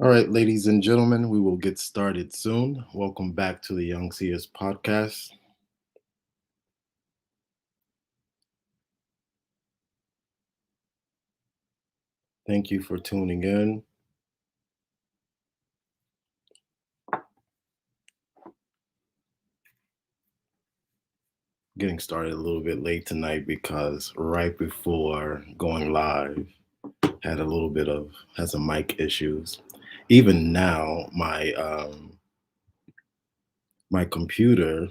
All right, ladies and gentlemen, we will get started soon. Welcome back to the Young Seers podcast. Thank you for tuning in. Getting started a little bit late tonight because right before going live, had a little bit of had some mic issues. Even now, my computer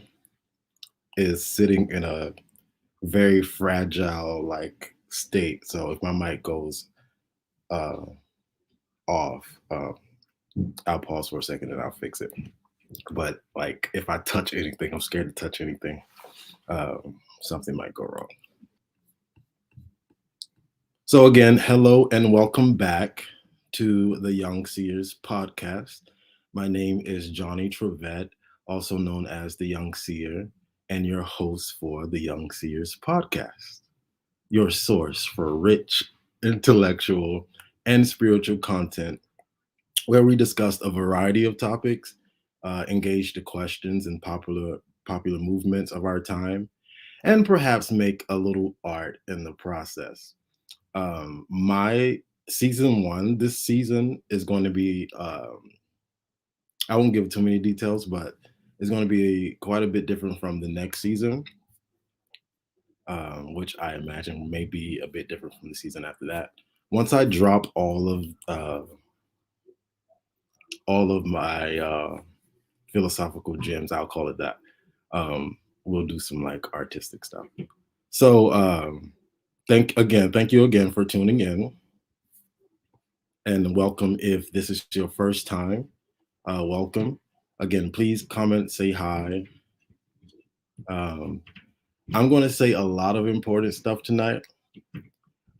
is sitting in a very fragile state. So if my mic goes uh, off, I'll pause for a second and I'll fix it. But like if I touch anything, I'm scared to touch anything. Something might go wrong. So again, hello and welcome back to the Young Seers podcast. My name is Johnny Trevette, also known as the Young Seer, and your host for the Young Seers podcast, your source for rich, intellectual, and spiritual content where we discussed a variety of topics, engage the questions and popular movements of our time, and perhaps make a little art in the process. My season one this season is going to be I won't give too many details, but it's going to be quite a bit different from the next season, which I imagine may be a bit different from the season after that. Once I drop all of my philosophical gems, I'll call it that. We'll do some like artistic stuff. So thank you again for tuning in, and welcome if this is your first time. Welcome again. Please comment, say hi. Um, I'm going to say a lot of important stuff tonight.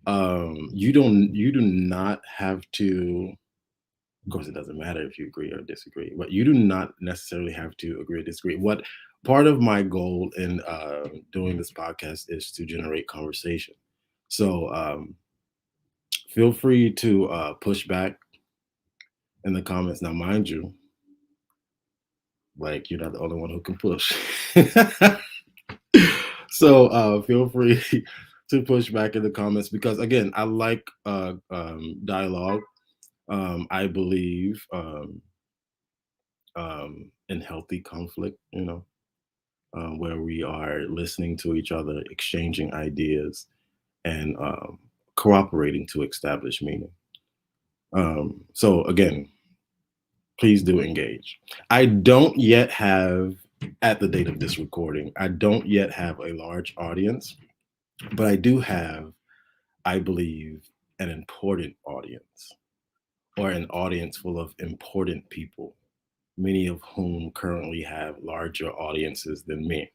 You do not have to. Of course, it doesn't matter if you agree or disagree, but you do not necessarily have to agree or disagree. What part of my goal in doing this podcast is to generate conversation. So feel free to push back in the comments. Now, mind you, like you're not the only one who can push. So feel free to push back in the comments because again, I like dialogue. I believe in healthy conflict, where we are listening to each other, exchanging ideas, and cooperating to establish meaning. So again, please do engage. I don't yet have, at the date of this recording, I don't yet have a large audience, but I do have, I believe, an important audience or an audience full of important people, many of whom currently have larger audiences than me.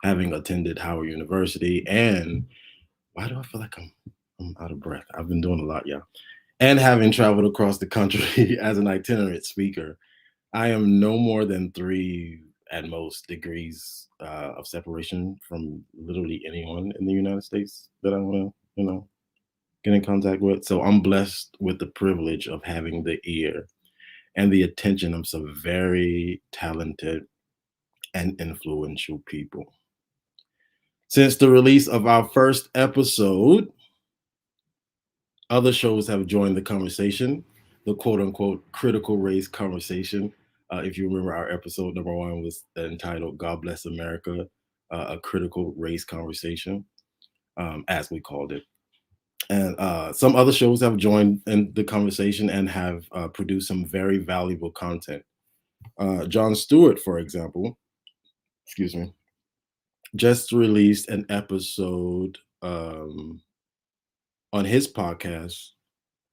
Having attended Howard University, and why do I feel like I'm out of breath? I've been doing a lot, yeah. And having traveled across the country as an itinerant speaker, I am no more than three at most degrees of separation from literally anyone in the United States that I want to, get in contact with. So I'm blessed with the privilege of having the ear and the attention of some very talented and influential people. Since the release of our first episode, other shows have joined the conversation, the quote unquote critical race conversation. If you remember, our episode number one was entitled God Bless America, a critical race conversation, as we called it. And some other shows have joined in the conversation and have produced some very valuable content. Jon Stewart, for example, excuse me, just released an episode on his podcast.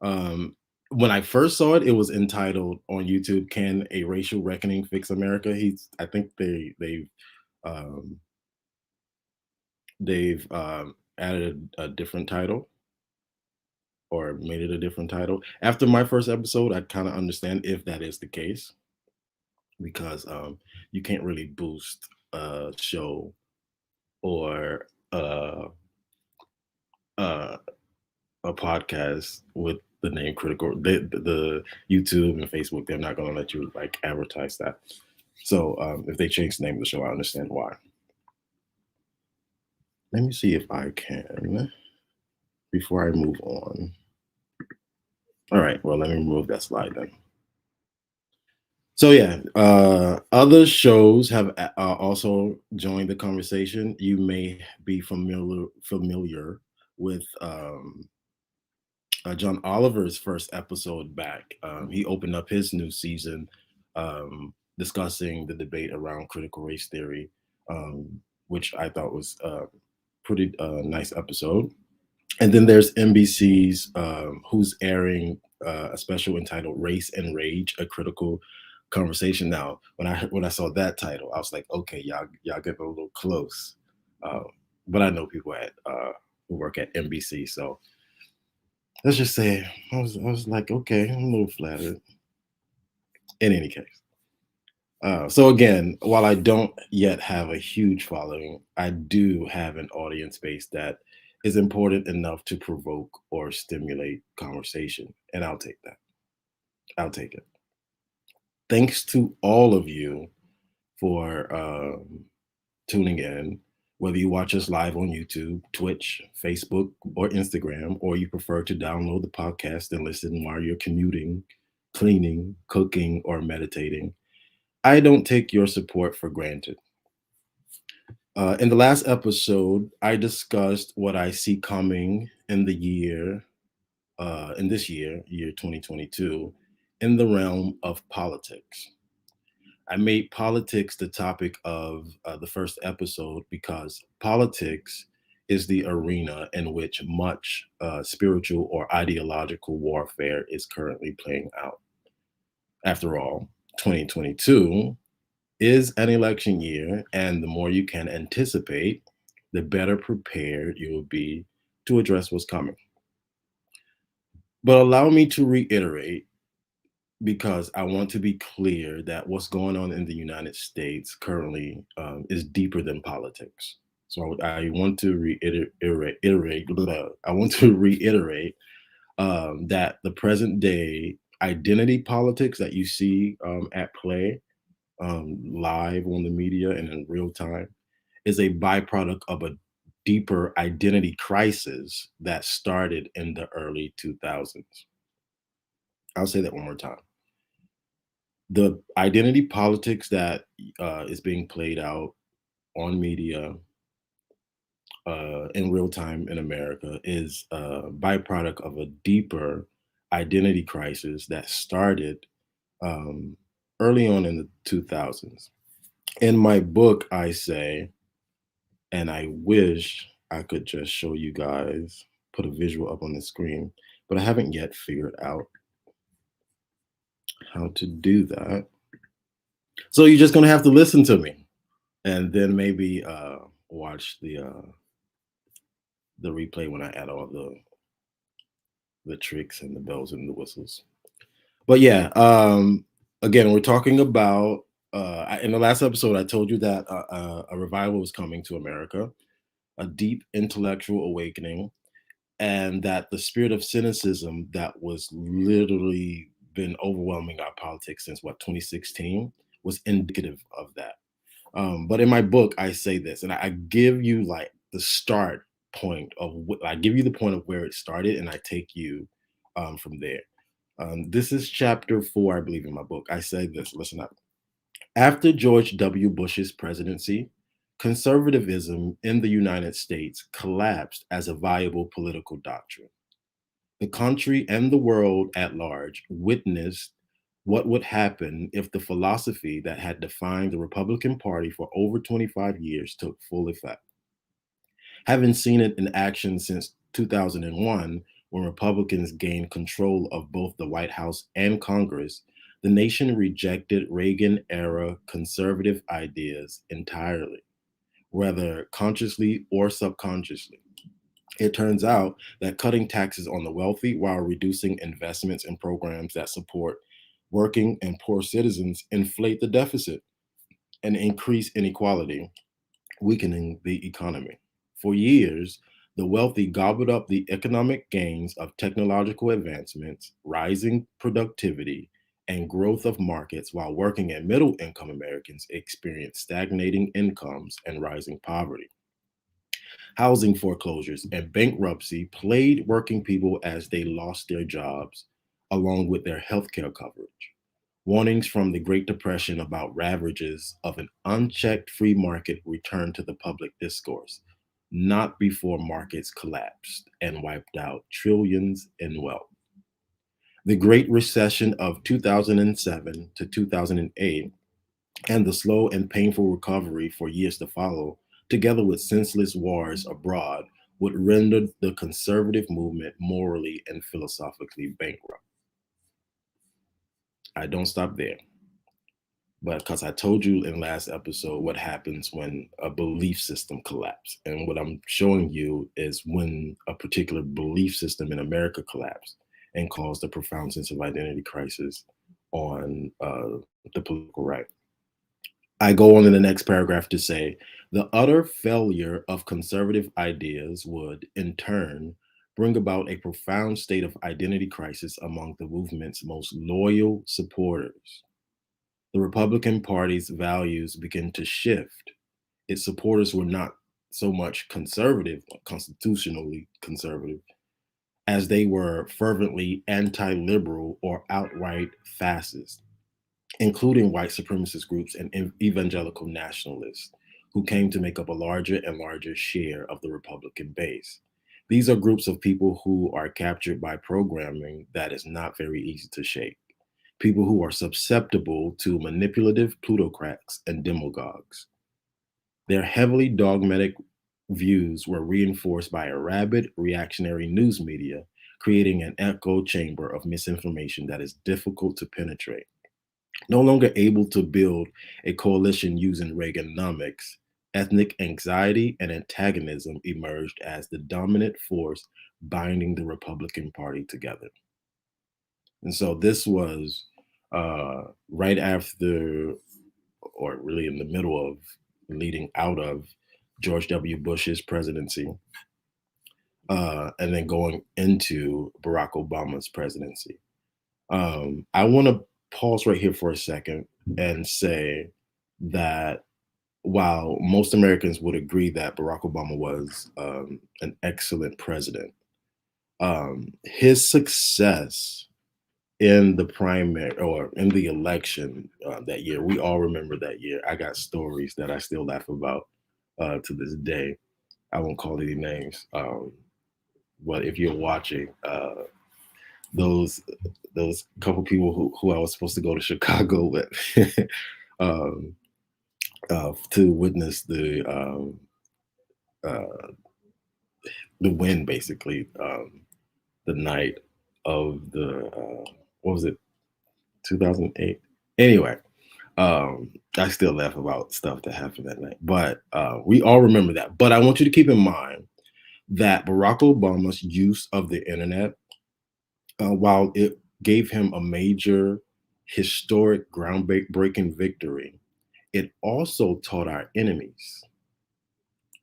Um, when I first saw it, it was entitled on YouTube, "Can a Racial Reckoning Fix America?" I think um, they've added a different title or made it a different title. After my first episode, I kind of understand if that is the case because you can't really boost a show or uh, uh, a podcast with the name critical. The YouTube and Facebook, they're not going to let you like advertise that. So if they change the name of the show, I understand why. Let me see if I can before I move on. All right. Well, let me remove that slide then. So yeah, other shows have also joined the conversation. You may be familiar with John Oliver's first episode back. He opened up his new season discussing the debate around critical race theory, which I thought was a pretty nice episode. And then there's NBC's who's airing a special entitled "Race and Rage: A Critical Conversation." Now, when I saw that title, I was like, okay, y'all getting a little close. Uh, but I know people at who work at NBC, so let's just say I was like, okay, I'm a little flattered. In any case, so again, while I don't yet have a huge following, I do have an audience base that is important enough to provoke or stimulate conversation, and I'll take that. I'll take it. Thanks to all of you for tuning in, whether you watch us live on YouTube, Twitch, Facebook, or Instagram, or you prefer to download the podcast and listen while you're commuting, cleaning, cooking, or meditating. I don't take your support for granted. In the last episode, I discussed what I see coming in the year, in this year 2022, in the realm of politics. I made politics the topic of the first episode because politics is the arena in which much spiritual or ideological warfare is currently playing out. After all, 2022 is an election year, and the more you can anticipate, the better prepared you will be to address what's coming. But allow me to reiterate, because I want to be clear that what's going on in the United States currently is deeper than politics. So I want to I want to reiterate that the present day identity politics that you see at play live on the media and in real time is a byproduct of a deeper identity crisis that started in the early 2000s. I'll say that one more time. The identity politics that is being played out on media in real time in America is a byproduct of a deeper identity crisis that started um, early on in the 2000s. In my book, I say, and I wish I could just show you guys, put a visual up on the screen, but I haven't yet figured out how to do that. So you're just gonna have to listen to me, and then maybe watch the replay when I add all the tricks and the bells and the whistles. But yeah, again, we're talking about. In the last episode, I told you that a revival was coming to America, a deep intellectual awakening, and that the spirit of cynicism that was literally been overwhelming our politics since what 2016 was indicative of that. But in my book, I say this, and I give you like the start point of I give you the point of where it started, and I take you from there. This is chapter 4, I believe, in my book. I say this. Listen up. After George W. Bush's presidency, conservatism in the United States collapsed as a viable political doctrine. The country and the world at large witnessed what would happen if the philosophy that had defined the Republican Party for over 25 years took full effect. Having seen it in action since 2001, when Republicans gained control of both the White House and Congress, the nation rejected Reagan era conservative ideas entirely, whether consciously or subconsciously. It turns out that cutting taxes on the wealthy while reducing investments in programs that support working and poor citizens inflate the deficit and increase inequality, weakening the economy. For years, The wealthy gobbled up the economic gains of technological advancements, rising productivity, and growth of markets, while working and middle income Americans experienced stagnating incomes and rising poverty. Housing foreclosures and bankruptcy plagued working people as they lost their jobs, along with their healthcare coverage. Warnings from the Great Depression about ravages of an unchecked free market returned to the public discourse, not before markets collapsed and wiped out trillions in wealth. The Great Recession of 2007 to 2008 and the slow and painful recovery for years to follow, together with senseless wars abroad, would render the conservative movement morally and philosophically bankrupt. I don't stop there. But because I told you in last episode what happens when a belief system collapses. And what I'm showing you is when a particular belief system in America collapsed and caused a profound sense of identity crisis on the political right. I go on in the next paragraph to say the utter failure of conservative ideas would, in turn, bring about a profound state of identity crisis among the movement's most loyal supporters. The Republican Party's values began to shift. Its supporters were not so much conservative, constitutionally conservative, as they were fervently anti liberal or outright fascist, including white supremacist groups and evangelical nationalists, who came to make up a larger and larger share of the Republican base. These are groups of people who are captured by programming that is not very easy to shake, people who are susceptible to manipulative plutocrats and demagogues. Their heavily dogmatic views were reinforced by a rabid reactionary news media, creating an echo chamber of misinformation that is difficult to penetrate. No longer able to build a coalition using Reaganomics, ethnic anxiety and antagonism emerged as the dominant force binding the Republican Party together. And so this was right after, or really in the middle of, leading out of George W. Bush's presidency, and then going into Barack Obama's presidency. I want to pause right here for a second and say that while most Americans would agree that Barack Obama was an excellent president, his success in the primary or in the election that year, we all remember that year. I got stories that I still laugh about to this day. I won't call any names, but if you're watching, those those couple people who I was supposed to go to Chicago with um, to witness uh, the win, basically, the night of the what was it, 2008? Anyway, I still laugh about stuff that happened that night, but we all remember that. But I want you to keep in mind that Barack Obama's use of the internet, while it gave him a major historic groundbreaking victory, it also taught our enemies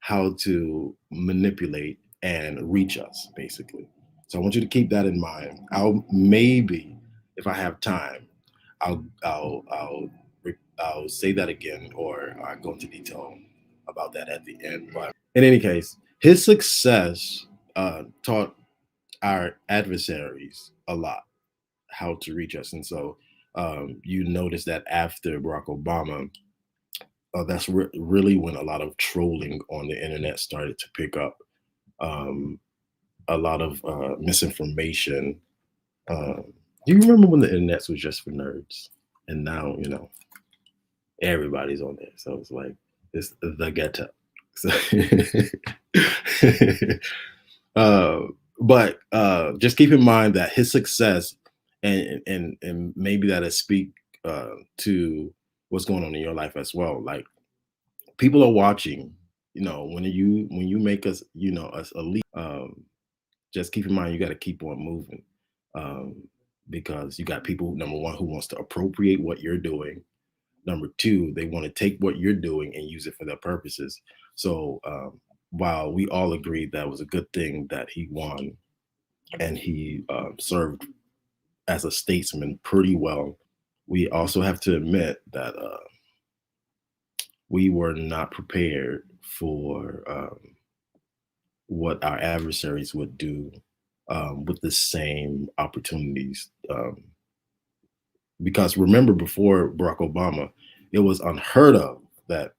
how to manipulate and reach us, basically. So I want you to keep that in mind. I'll maybe, if I have time, I'll say that again, or I'll go into detail about that at the end. But in any case, his success taught our adversaries a lot how to reach us. And so you notice that after Barack Obama, that's really when a lot of trolling on the internet started to pick up. Um, a lot of misinformation. Uh, do you remember when the internet was just for nerds? And now, everybody's on there. So it's like, it's the ghetto. So, uh, but just keep in mind that his success, and maybe that'll speak to what's going on in your life as well. Like, people are watching. When you make us, us elite. Just keep in mind you got to keep on moving, um, because you got people, number one, who wants to appropriate what you're doing. Number two, they want to take what you're doing and use it for their purposes. So while we all agreed that it was a good thing that he won and he served as a statesman pretty well, we also have to admit that we were not prepared for what our adversaries would do with the same opportunities. Because remember, before Barack Obama, it was unheard of that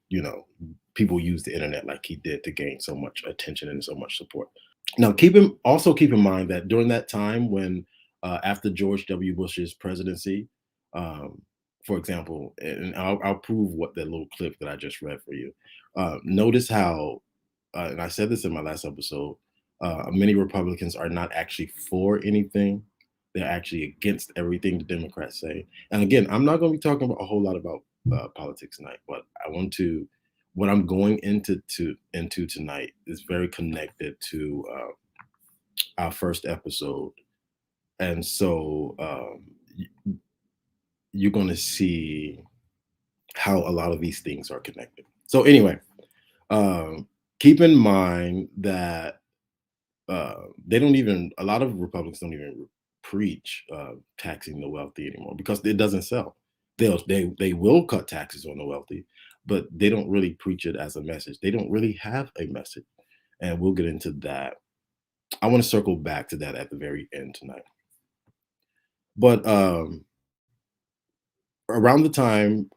people use the internet like he did to gain so much attention and so much support. Now, keep in mind that during that time when after George W. Bush's presidency, um, for example, and I'll prove what that little clip that I just read for you. Notice how, and I said this in my last episode, many Republicans are not actually for anything. They're actually against everything the Democrats say. And again, I'm not going to be talking about a whole lot about politics tonight, but I want to what I'm going into tonight is very connected to our first episode, and so you're going to see how a lot of these things are connected. So anyway, um, keep in mind that they don't even a lot of Republicans don't even preach taxing the wealthy anymore because it doesn't sell. They will cut taxes on the wealthy, but they don't really preach it as a message. They don't really have a message, and we'll get into that. I want to circle back to that at the very end tonight. But around the time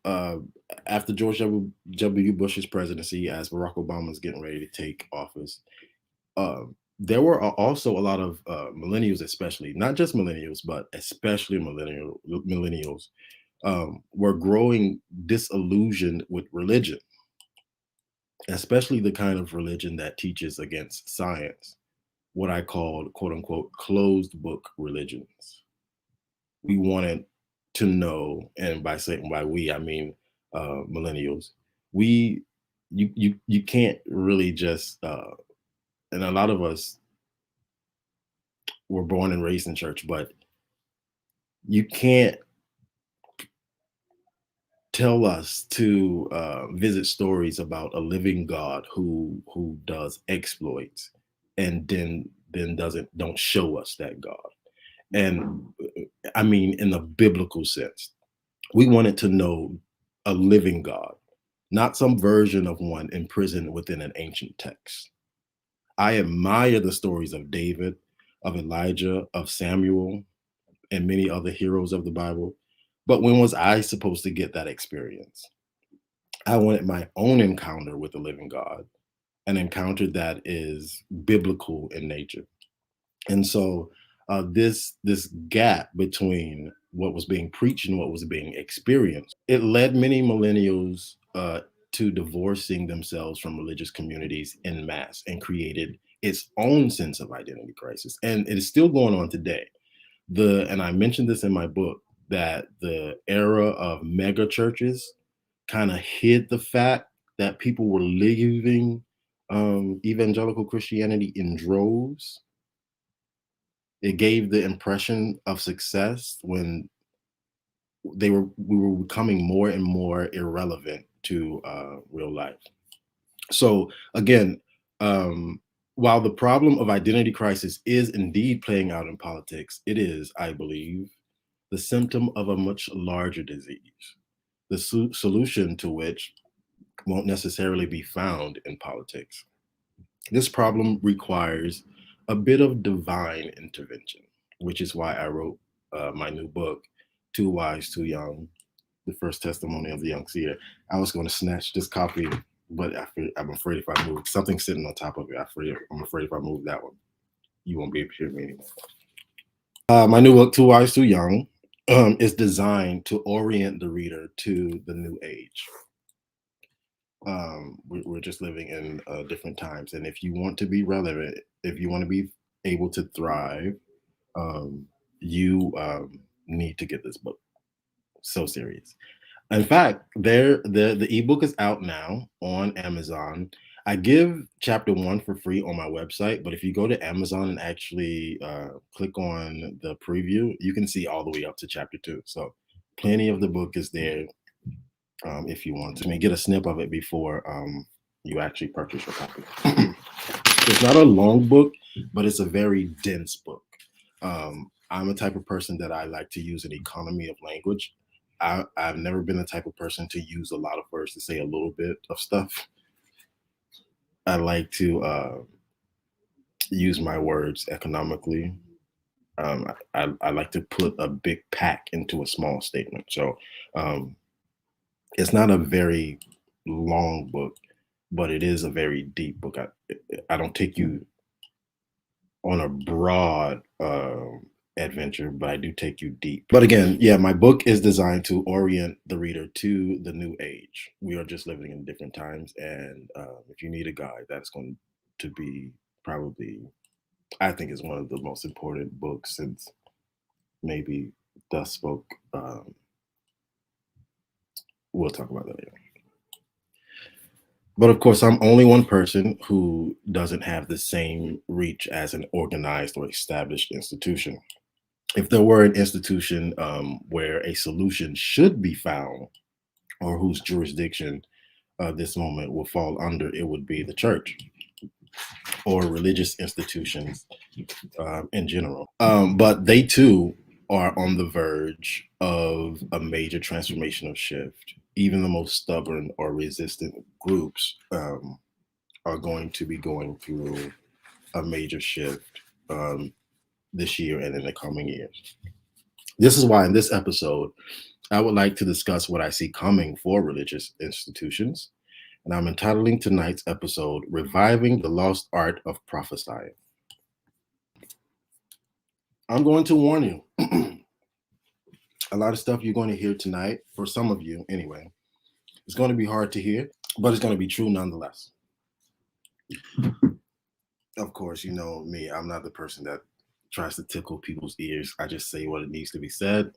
after George W. Bush's presidency, as Barack Obama was getting ready to take office, there were also a lot of millennials, especially not just millennials, but especially millennials, were growing disillusioned with religion, especially the kind of religion that teaches against science, what I called quote unquote closed book religions. We wanted to know, and by saying by we, I mean millennials. We you can't really just and a lot of us were born and raised in church, but you can't tell us to visit stories about a living God who does exploits and then don't show us that God. And I mean in the biblical sense. We wanted to know a living God, not some version of one imprisoned within an ancient text. I admire the stories of David, of Elijah, of Samuel, and many other heroes of the Bible. But when was I supposed to get that experience? I wanted my own encounter with the living God, an encounter that is biblical in nature. And so this gap between what was being preached and what was being experienced, it led many millennials to divorcing themselves from religious communities en masse and created its own sense of identity crisis. And it is still going on today. And I mentioned this in my book that the era of mega churches kind of hid the fact that people were leaving evangelical Christianity in droves. It gave the impression of success when we were becoming more and more irrelevant to real life. So again, um, while the problem of identity crisis is indeed playing out in politics, it is, I believe, the symptom of a much larger disease, the solution to which won't necessarily be found in politics. This problem requires a bit of divine intervention, which is why I wrote my new book, Too Wise, Too Young, the first testimony of the young seer. I was going to snatch this copy, but I'm afraid if I move something sitting on top of it, I'm afraid if I move that one, you won't be able to hear me anymore. My new book, Too Wise, Too Young, is designed to orient the reader to the new age. We're just living in different times, and if you want to be relevant, if you want to be able to thrive, you need to get this book. So serious. In fact, the ebook is out now on Amazon. I give chapter 1 for free on my website, but if you go to Amazon and actually click on the preview, you can see all the way up to chapter 2. So plenty of the book is there if you want to. Get a snip of it before you actually purchase your copy. It's not a long book, but it's a very dense book. I'm a type of person that I like to use an economy of language. I've never been the type of person to use a lot of words to say a little bit of stuff. I like to use my words economically. I like to put a big pack into a small statement. So um, it's not a very long book, but it is a very deep book. I don't take you on a broad adventure, but I do take you deep. But again, yeah, my book is designed to orient the reader to the new age. We are just living in different times, and if you need a guide, that's going to be probably, I think, is one of the most important books since maybe Thus Spoke. We'll talk about that later. But of course, I'm only one person who doesn't have the same reach as an organized or established institution. If there were an institution where a solution should be found or whose jurisdiction this moment will fall under, it would be the church or religious institutions in general. But they too are on the verge of a major transformational shift. Even the most stubborn or resistant groups are going to be going through a major shift this year and in the coming years. This is why in this episode, I would like to discuss what I see coming for religious institutions. And I'm entitling tonight's episode, Reviving the Lost Art of Prophesying. I'm going to warn you. A lot of stuff you're going to hear tonight, for some of you anyway, it's going to be hard to hear, but it's going to be true nonetheless. Of course, you know me, I'm not the person that tries to tickle people's ears. I just say what it needs to be said,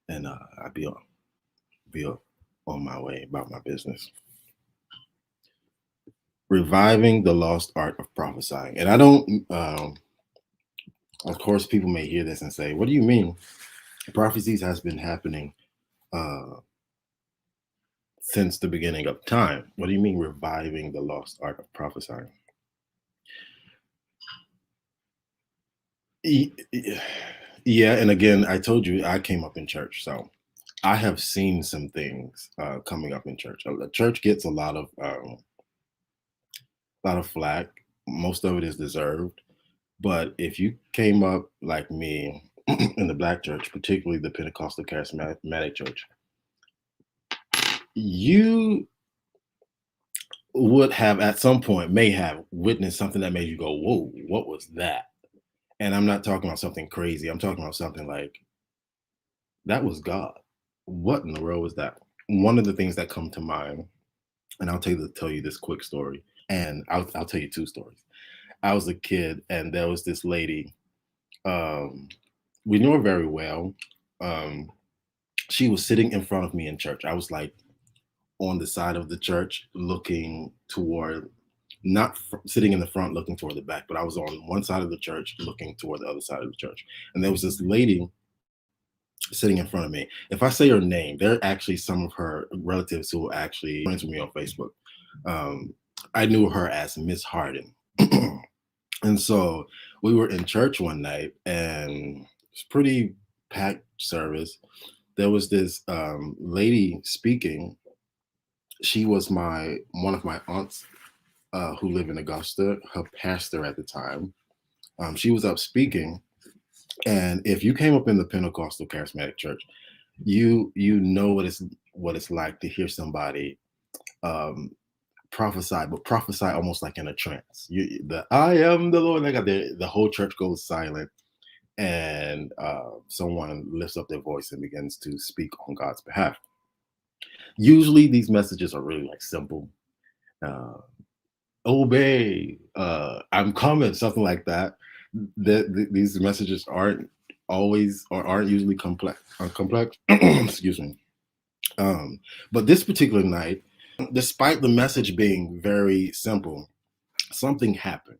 and I'll be on my way about my business. Reviving the lost art of prophesying. And I don't, of course, people may hear this and say, what do you mean? Prophecies has been happening since the beginning of time. What do you mean reviving the lost art of prophesying? Yeah, and again, I told you I came up in church, so I have seen some things coming up in church. The church gets a lot of flack. Most of it is deserved. But if you came up like me in the Black church, particularly the Pentecostal Charismatic church, you would have at some point may have witnessed something that made you go, whoa, what was that? And I'm not talking about something crazy. I'm talking about something like, that was God. What in the world was that? One of the things that come to mind, and I'll tell you this quick story, and I'll tell you two stories. I was a kid, and there was this lady. We knew her very well. She was sitting in front of me in church. I was like on the side of the church, looking toward, not sitting in the front, looking toward the back, but I was on one side of the church, looking toward the other side of the church. And there was this lady sitting in front of me. If I say her name, there are actually some of her relatives who are actually friends with me on Facebook. I knew her as Miss Harden. And so we were in church one night, and it's pretty packed service. There was this lady speaking. She was one of my aunts who live in Augusta, her pastor at the time. She was up speaking, and if you came up in the Pentecostal Charismatic Church, you know what it's like to hear somebody prophesy, but prophesy almost like in a trance. I am the Lord. The whole church goes silent, and someone lifts up their voice and begins to speak on God's behalf. Usually, these messages are really like simple. Obey, I'm coming, something like that. These messages aren't always or aren't usually complex. Excuse me. But this particular night, despite the message being very simple, something happened.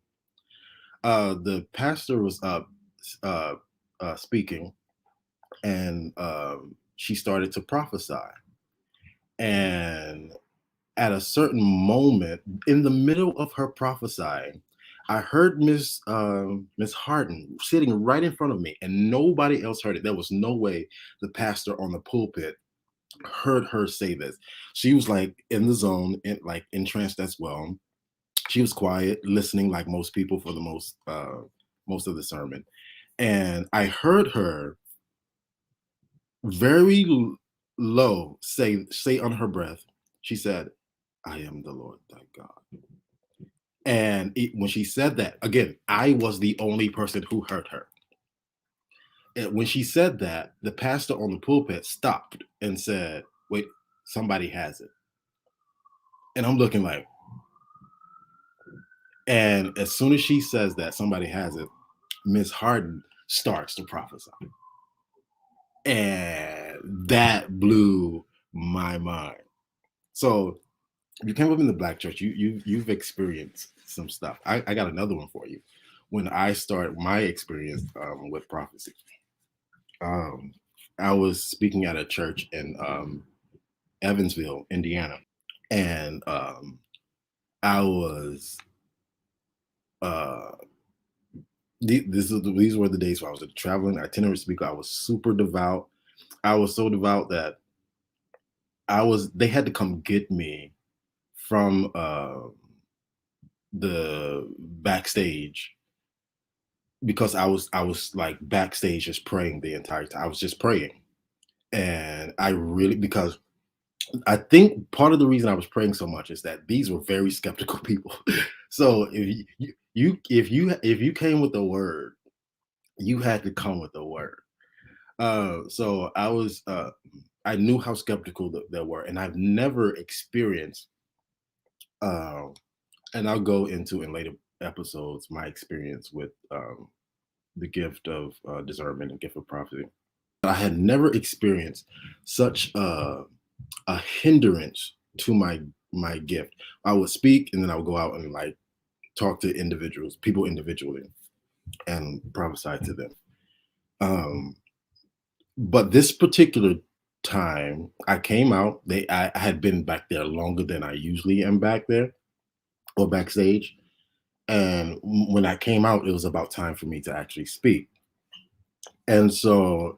The pastor was up speaking, and she started to prophesy. And at a certain moment in the middle of her prophesying, I heard Miss Harden sitting right in front of me, and nobody else heard it. There was no way the pastor on the pulpit heard her say this. She was like in the zone, like entranced as well. She was quiet, listening like most people for the most of the sermon. And I heard her very low say under her breath, she said, "I am the Lord thy God." And when she said that, again, I was the only person who heard her. And when she said that, the pastor on the pulpit stopped and said, "Wait, somebody has it." And I'm looking like, and as soon as she says that somebody has it, Miss Harden starts to prophesy. And that blew my mind. So you came up in the black church. You've experienced some stuff. I got another one for you. When I start my experience with prophecy, um, I was speaking at a church in Evansville, Indiana, and I was uh, these were the days where I was a traveling itinerant speaker. I was super devout. I was so devout that they had to come get me from the backstage because I was like backstage just praying the entire time. I was just praying. And I really, because I think part of the reason I was praying so much is that these were very skeptical people. So if you came with the word, you had to come with the word. So I knew how skeptical they were, and I've never experienced uh, and I'll go into in later episodes my experience with the gift of discernment and gift of prophecy. I had never experienced such a hindrance to my gift. I would speak, and then I would go out and like talk to people individually, and prophesy to them. Um, but this particular time, I came out. I had been back there longer than I usually am back there or backstage. And when I came out, it was about time for me to actually speak. And so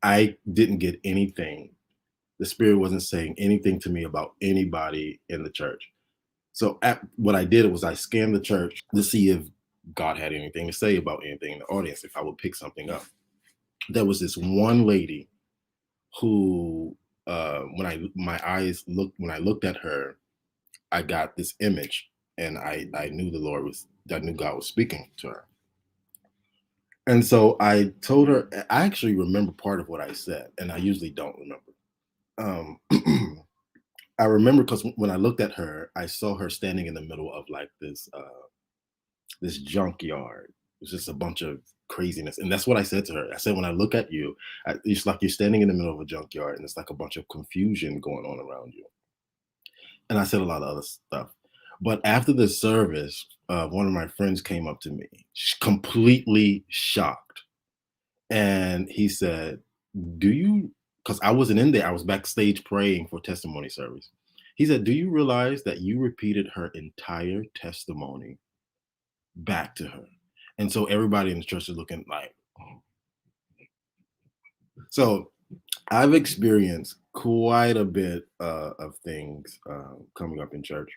I didn't get anything. The Spirit wasn't saying anything to me about anybody in the church. So what I did was I scanned the church to see if God had anything to say about anything in the audience, if I would pick something up. There was this one lady who, when I looked at her, I got this image, and I knew I knew God was speaking to her. And so I told her, I actually remember part of what I said, and I usually don't remember. I remember because when I looked at her, I saw her standing in the middle of like this junkyard. It was just a bunch of craziness, and that's what I said to her. I said, when I look at you, it's like you're standing in the middle of a junkyard, and it's like a bunch of confusion going on around you. And I said a lot of other stuff. But after the service, one of my friends came up to me, completely shocked, and he said, "Do you?" Because I wasn't in there. I was backstage praying for testimony service. He said, "Do you realize that you repeated her entire testimony back to her?" And so everybody in the church is looking like, oh. So I've experienced quite a bit of things coming up in church.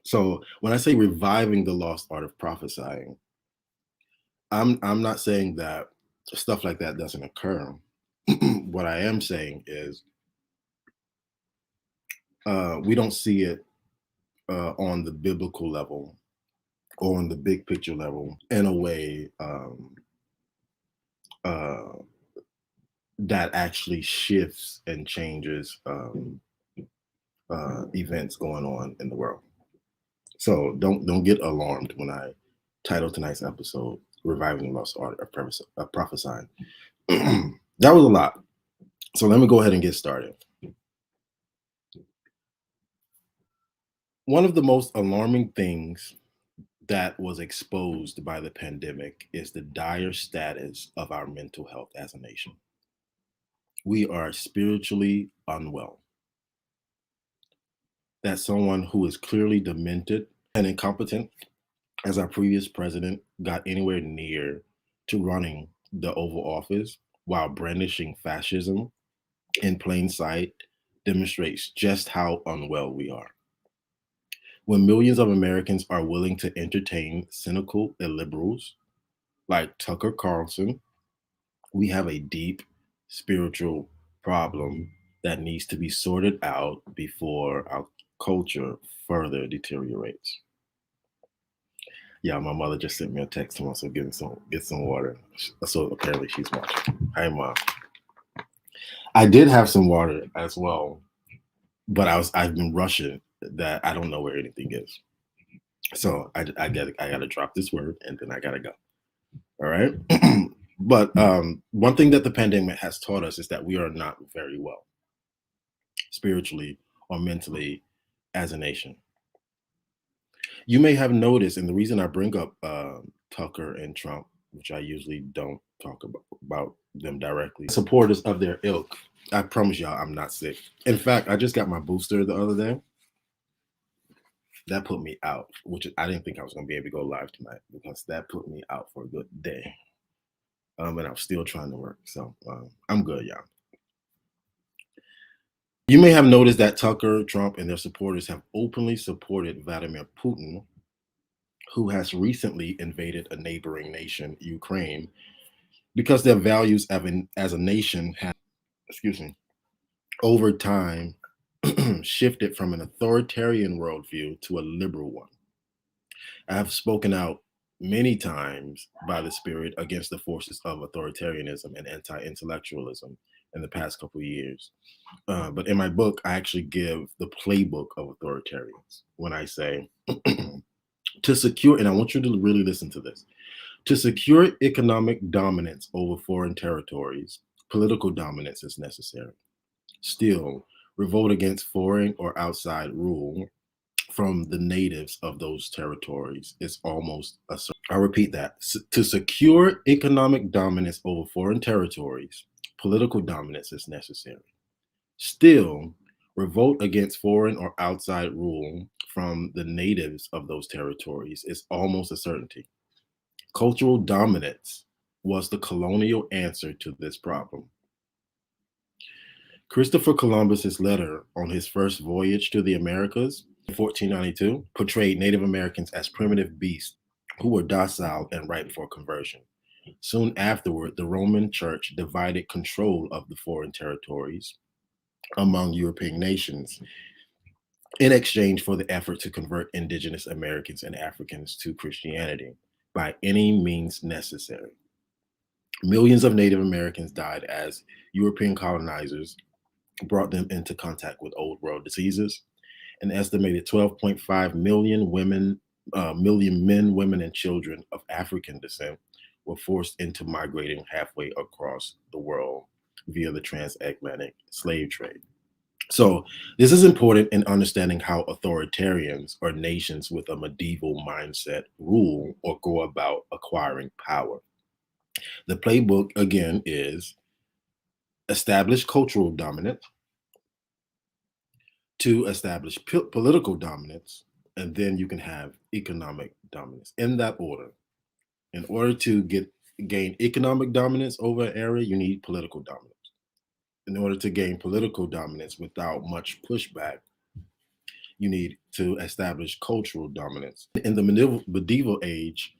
So when I say reviving the lost art of prophesying, I'm not saying that stuff like that doesn't occur. What I am saying is we don't see it on the biblical level or on the big picture level in a way uh, that actually shifts and changes events going on in the world. So don't get alarmed when I title tonight's episode "Reviving the Lost Art of Prophesying." That was a lot. So let me go ahead and get started. One of the most alarming things that was exposed by the pandemic is the dire status of our mental health as a nation. We are spiritually unwell. that someone who is clearly demented and incompetent, as our previous president, got anywhere near to running the Oval Office while brandishing fascism in plain sight demonstrates just how unwell we are. When millions of Americans are willing to entertain cynical illiberals like Tucker Carlson, we have a deep spiritual problem that needs to be sorted out before our culture further deteriorates. Yeah, my mother just sent me a text to so get some water. So apparently she's watching. Hi, Mom. I did have some water as well, but I've been rushing that I don't know where anything is. So I gotta drop this word and then I gotta go. All right. But one thing that the pandemic has taught us is that we are not very well spiritually or mentally as a nation. You may have noticed, and the reason I bring up Tucker and Trump, which I usually don't talk about them directly, supporters of their ilk. I promise y'all I'm not sick. In fact, I just got my booster the other day. That put me out, which I didn't think I was going to be able to go live tonight because that put me out for a good day. And I'm still trying to work. So I'm good, y'all. You may have noticed that Tucker, Trump, and their supporters have openly supported Vladimir Putin, who has recently invaded a neighboring nation, Ukraine, because their values as a nation have, over time shifted from an authoritarian worldview to a liberal one. I have spoken out many times by the Spirit against the forces of authoritarianism and anti-intellectualism in the past couple of years. But in my book, I actually give the playbook of authoritarians when I say, to secure, and I want you to really listen to this, to secure economic dominance over foreign territories, political dominance is necessary. Still, revolt against foreign or outside rule from the natives of those territories is almost a certainty. I repeat that. To secure economic dominance over foreign territories, political dominance is necessary. Still, revolt against foreign or outside rule from the natives of those territories is almost a certainty. Cultural dominance was the colonial answer to this problem. Christopher Columbus's letter on his first voyage to the Americas in 1492 portrayed Native Americans as primitive beasts who were docile and ripe for conversion. Soon afterward, the Roman Church divided control of the foreign territories among European nations in exchange for the effort to convert indigenous Americans and Africans to Christianity by any means necessary. Millions of Native Americans died as European colonizers brought them into contact with old world diseases. An estimated 12.5 million men, women, and children of African descent were forced into migrating halfway across the world via the transatlantic slave trade. So this is important in understanding how authoritarians or nations with a medieval mindset rule or go about acquiring power. The playbook, again, is establish cultural dominance, to establish political dominance, and then you can have economic dominance in that order. In order to gain economic dominance over an area, you need political dominance. In order to gain political dominance without much pushback, you need to establish cultural dominance. In the medieval age,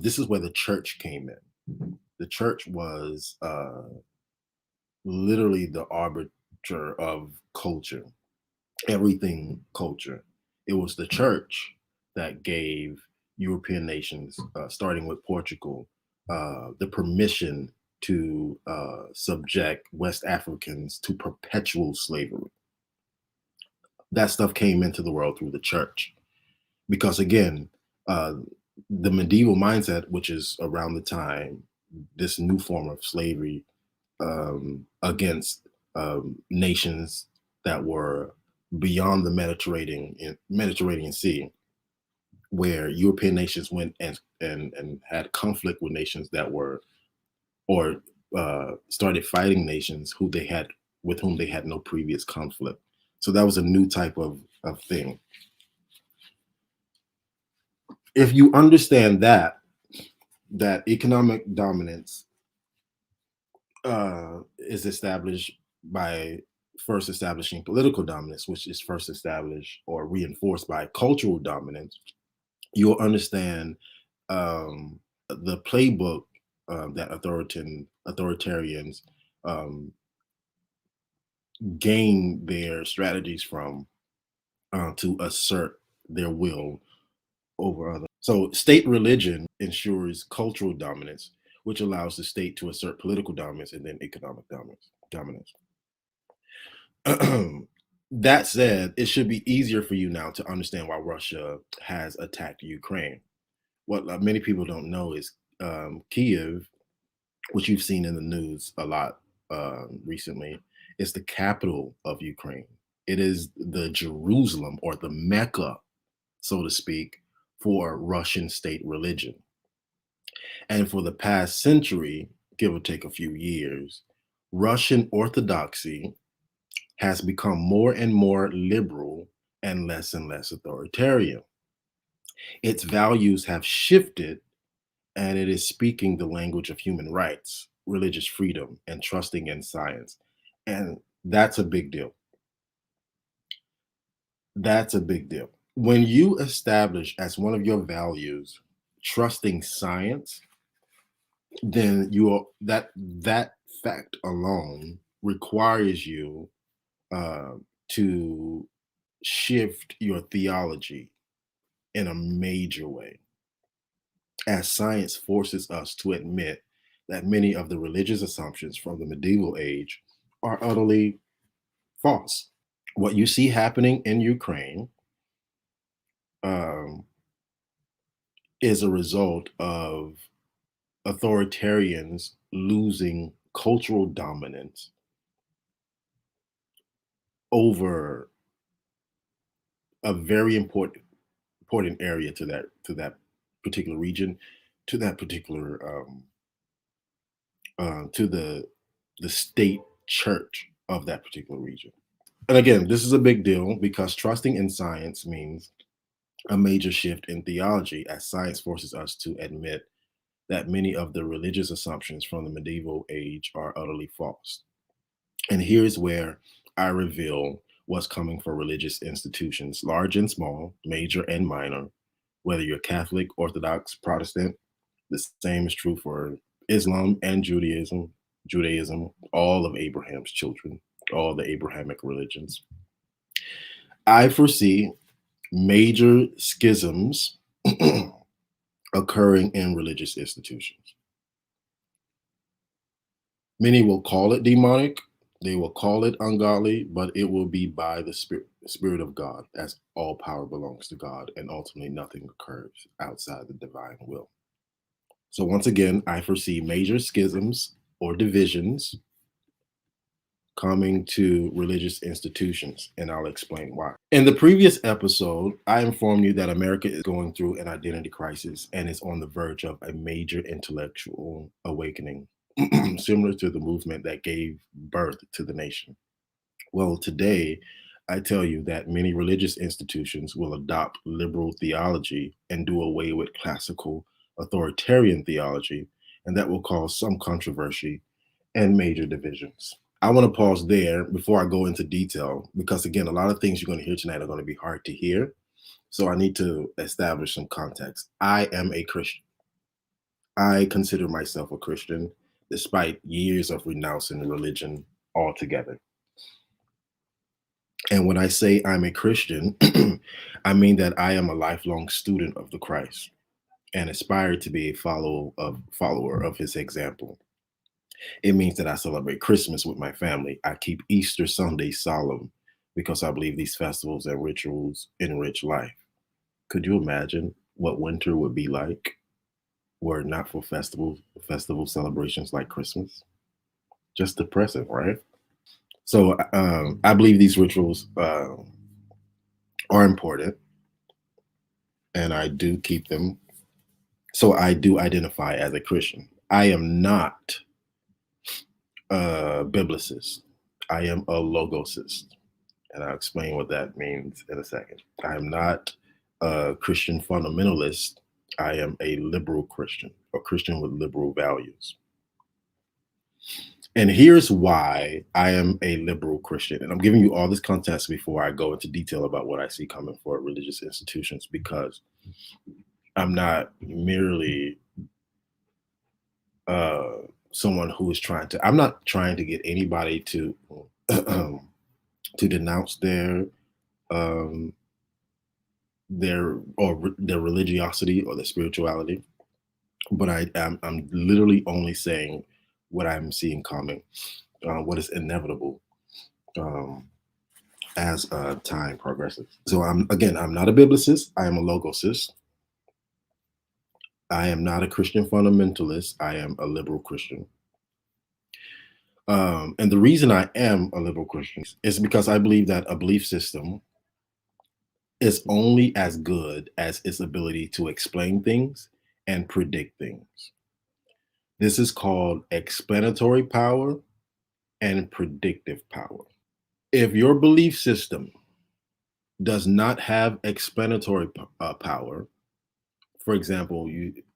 this is where the church came in. The church was literally the arbiter of culture, everything culture. It was the church that gave European nations, starting with Portugal, the permission to subject West Africans to perpetual slavery. That stuff came into the world through the church. Because again, the medieval mindset, which is around the time this new form of slavery against nations that were beyond the Mediterranean Sea, where European nations went and had conflict with nations that were, or started fighting nations with whom they had no previous conflict. So that was a new type of thing. If you understand that economic dominance is established by first establishing political dominance, which is first established or reinforced by cultural dominance, you'll understand the playbook that authoritarians um, gain their strategies from to assert their will over others. So, state religion ensures cultural dominance, which allows the state to assert political dominance and then economic dominance. That said, it should be easier for you now to understand why Russia has attacked Ukraine. What many people don't know is Kiev, which you've seen in the news a lot recently, is the capital of Ukraine. It is the Jerusalem or the Mecca, so to speak, for Russian state religion. And for the past century, give or take a few years, Russian Orthodoxy has become more and more liberal and less authoritarian. Its values have shifted, and it is speaking the language of human rights, religious freedom, and trusting in science. And that's a big deal. That's a big deal. When you establish as one of your values trusting science, then you are that fact alone requires you uh, to shift your theology in a major way, as science forces us to admit that many of the religious assumptions from the medieval age are utterly false. What you see happening in Ukraine um, is a result of authoritarians losing cultural dominance over a very important area to that particular region, to that particular to the state church of that particular region. And again, this is a big deal because trusting in science means a major shift in theology, as science forces us to admit that many of the religious assumptions from the medieval age are utterly false. And here's where I reveal what's coming for religious institutions, large and small, major and minor, whether you're Catholic, Orthodox, Protestant. The same is true for Islam and Judaism, all of Abraham's children, all the Abrahamic religions. I foresee major schisms occurring in religious institutions. Many will call it demonic, they will call it ungodly, but it will be by the Spirit of God, as all power belongs to God, and ultimately nothing occurs outside the divine will. So once again, I foresee major schisms or divisions coming to religious institutions, and I'll explain why. In the previous episode, I informed you that America is going through an identity crisis and is on the verge of a major intellectual awakening, similar to the movement that gave birth to the nation. Well, today, I tell you that many religious institutions will adopt liberal theology and do away with classical authoritarian theology, and that will cause some controversy and major divisions. I want to pause there before I go into detail because, again, a lot of things you're going to hear tonight are going to be hard to hear. So I need to establish some context. I am a Christian. I consider myself a Christian despite years of renouncing religion altogether. And when I say I'm a Christian, I mean that I am a lifelong student of the Christ and aspire to be a follower of his example. It means that I celebrate Christmas with my family. I keep Easter Sunday solemn because I believe these festivals and rituals enrich life. Could you imagine what winter would be like were it not for festival celebrations like Christmas? Just depressing, right? So I believe these rituals are important, and I do keep them. So I do identify as a Christian. I am not a biblicist. I am a logosist. and I'll explain what that means in a second. I am not a Christian fundamentalist. I am a liberal Christian, a Christian with liberal values. And here's why I am a liberal Christian. And I'm giving you all this context before I go into detail about what I see coming for religious institutions, because I'm not merely uh, someone who is I'm not trying to get anybody to to denounce um, their religiosity or their spirituality, but I'm literally only saying what I'm seeing coming, what is inevitable um, as time progresses. So I'm not a biblicist. I am a logosist. I am not a Christian fundamentalist. I am a liberal Christian. And the reason I am a liberal Christian is because I believe that a belief system is only as good as its ability to explain things and predict things. This is called explanatory power and predictive power. If your belief system does not have explanatory power, for example,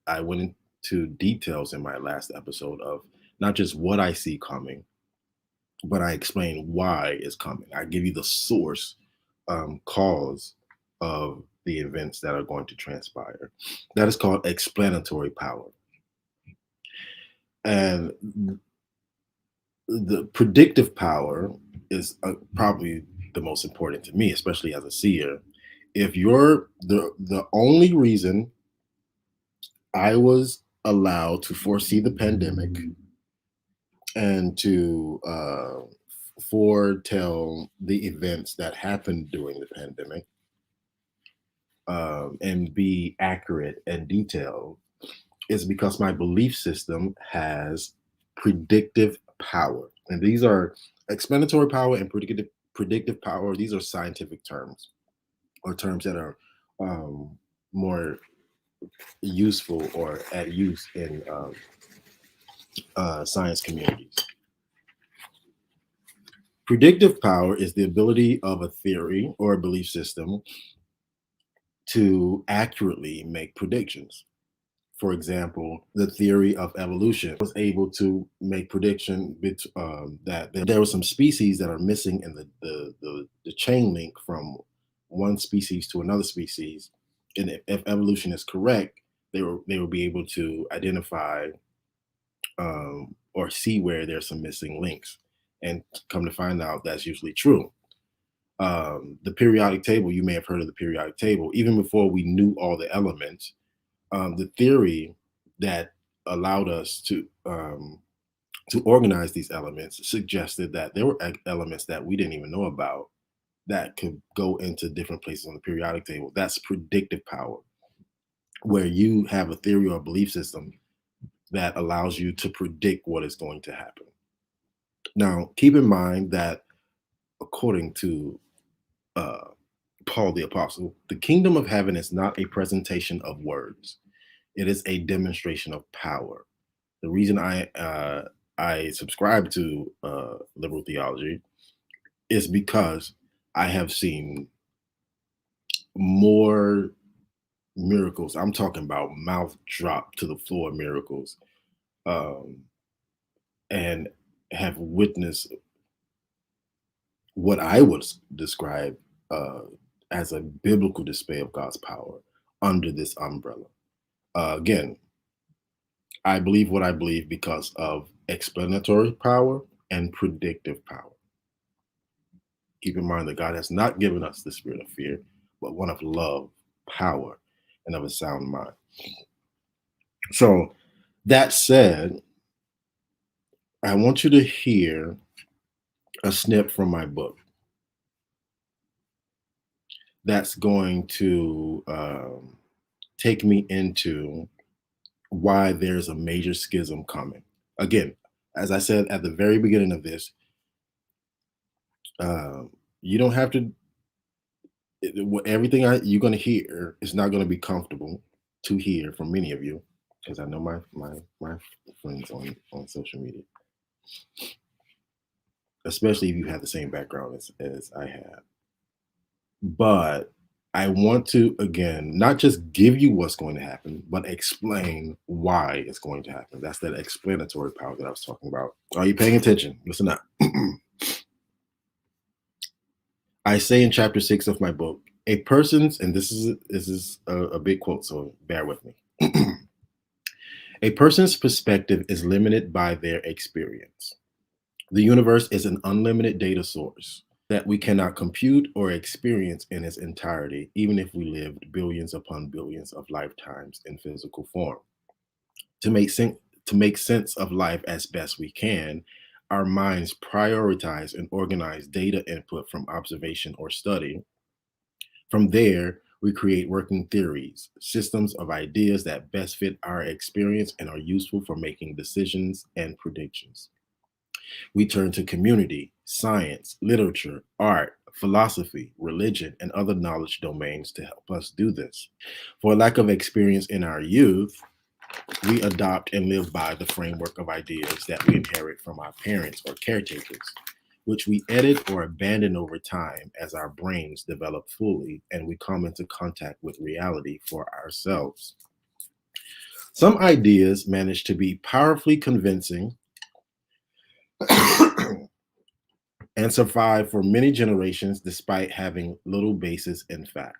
I went into details in my last episode of not just what I see coming, but I explain why it's coming. I give you the source, cause of the events that are going to transpire. That is called explanatory power. And the predictive power is probably the most important to me, especially as a seer. If you're the only reason I was allowed to foresee the pandemic and to foretell the events that happened during the pandemic, and be accurate and detailed, is because my belief system has predictive power. And these are explanatory power and predictive power. These are scientific terms, or terms that are more useful or at use in science communities. Predictive power is the ability of a theory or a belief system to accurately make predictions. For example, the theory of evolution was able to make prediction that there were some species that are missing in the chain link from one species to another species. And if evolution is correct, they will be able to identify or see where there's some missing links. And come to find out, that's usually true. The periodic table, you may have heard of the periodic table, even before we knew all the elements. The theory that allowed us to organize these elements suggested that there were elements that we didn't even know about that could go into different places on the periodic table. That's predictive power, where you have a theory or a belief system that allows you to predict what is going to happen. Now, keep in mind that according to uh, Paul the Apostle, the kingdom of heaven is not a presentation of words. It is a demonstration of power. The reason I subscribe to liberal theology is because I have seen more miracles. I'm talking about mouth drop to the floor miracles, um, and have witnessed what I would describe as a biblical display of God's power under this umbrella. Again, I believe what I believe because of explanatory power and predictive power. Keep in mind that God has not given us the spirit of fear, but one of love, power, and of a sound mind. So, that said, I want you to hear a snip from my book that's going to take me into why there's a major schism coming. Again, as I said at the very beginning of this, uh, you don't have to. Everything you're going to hear is not going to be comfortable to hear from many of you, because I know my friends on social media. especially if you have the same background as I have. But I want to, again, not just give you what's going to happen, but explain why it's going to happen. That's that explanatory power that I was talking about. Are you paying attention? Listen up. I say in chapter 6 of my book, a person's, and this is a big quote, so bear with me. A person's perspective is limited by their experience. The universe is an unlimited data source that we cannot compute or experience in its entirety, even if we lived billions upon billions of lifetimes in physical form. To make sense of life as best we can, our minds prioritize and organize data input from observation or study. From there, we create working theories, systems of ideas that best fit our experience and are useful for making decisions and predictions. We turn to community, science, literature, art, philosophy, religion, and other knowledge domains to help us do this. For lack of experience in our youth, we adopt and live by the framework of ideas that we inherit from our parents or caretakers, which we edit or abandon over time as our brains develop fully and we come into contact with reality for ourselves. Some ideas manage to be powerfully convincing and survive for many generations despite having little basis in fact.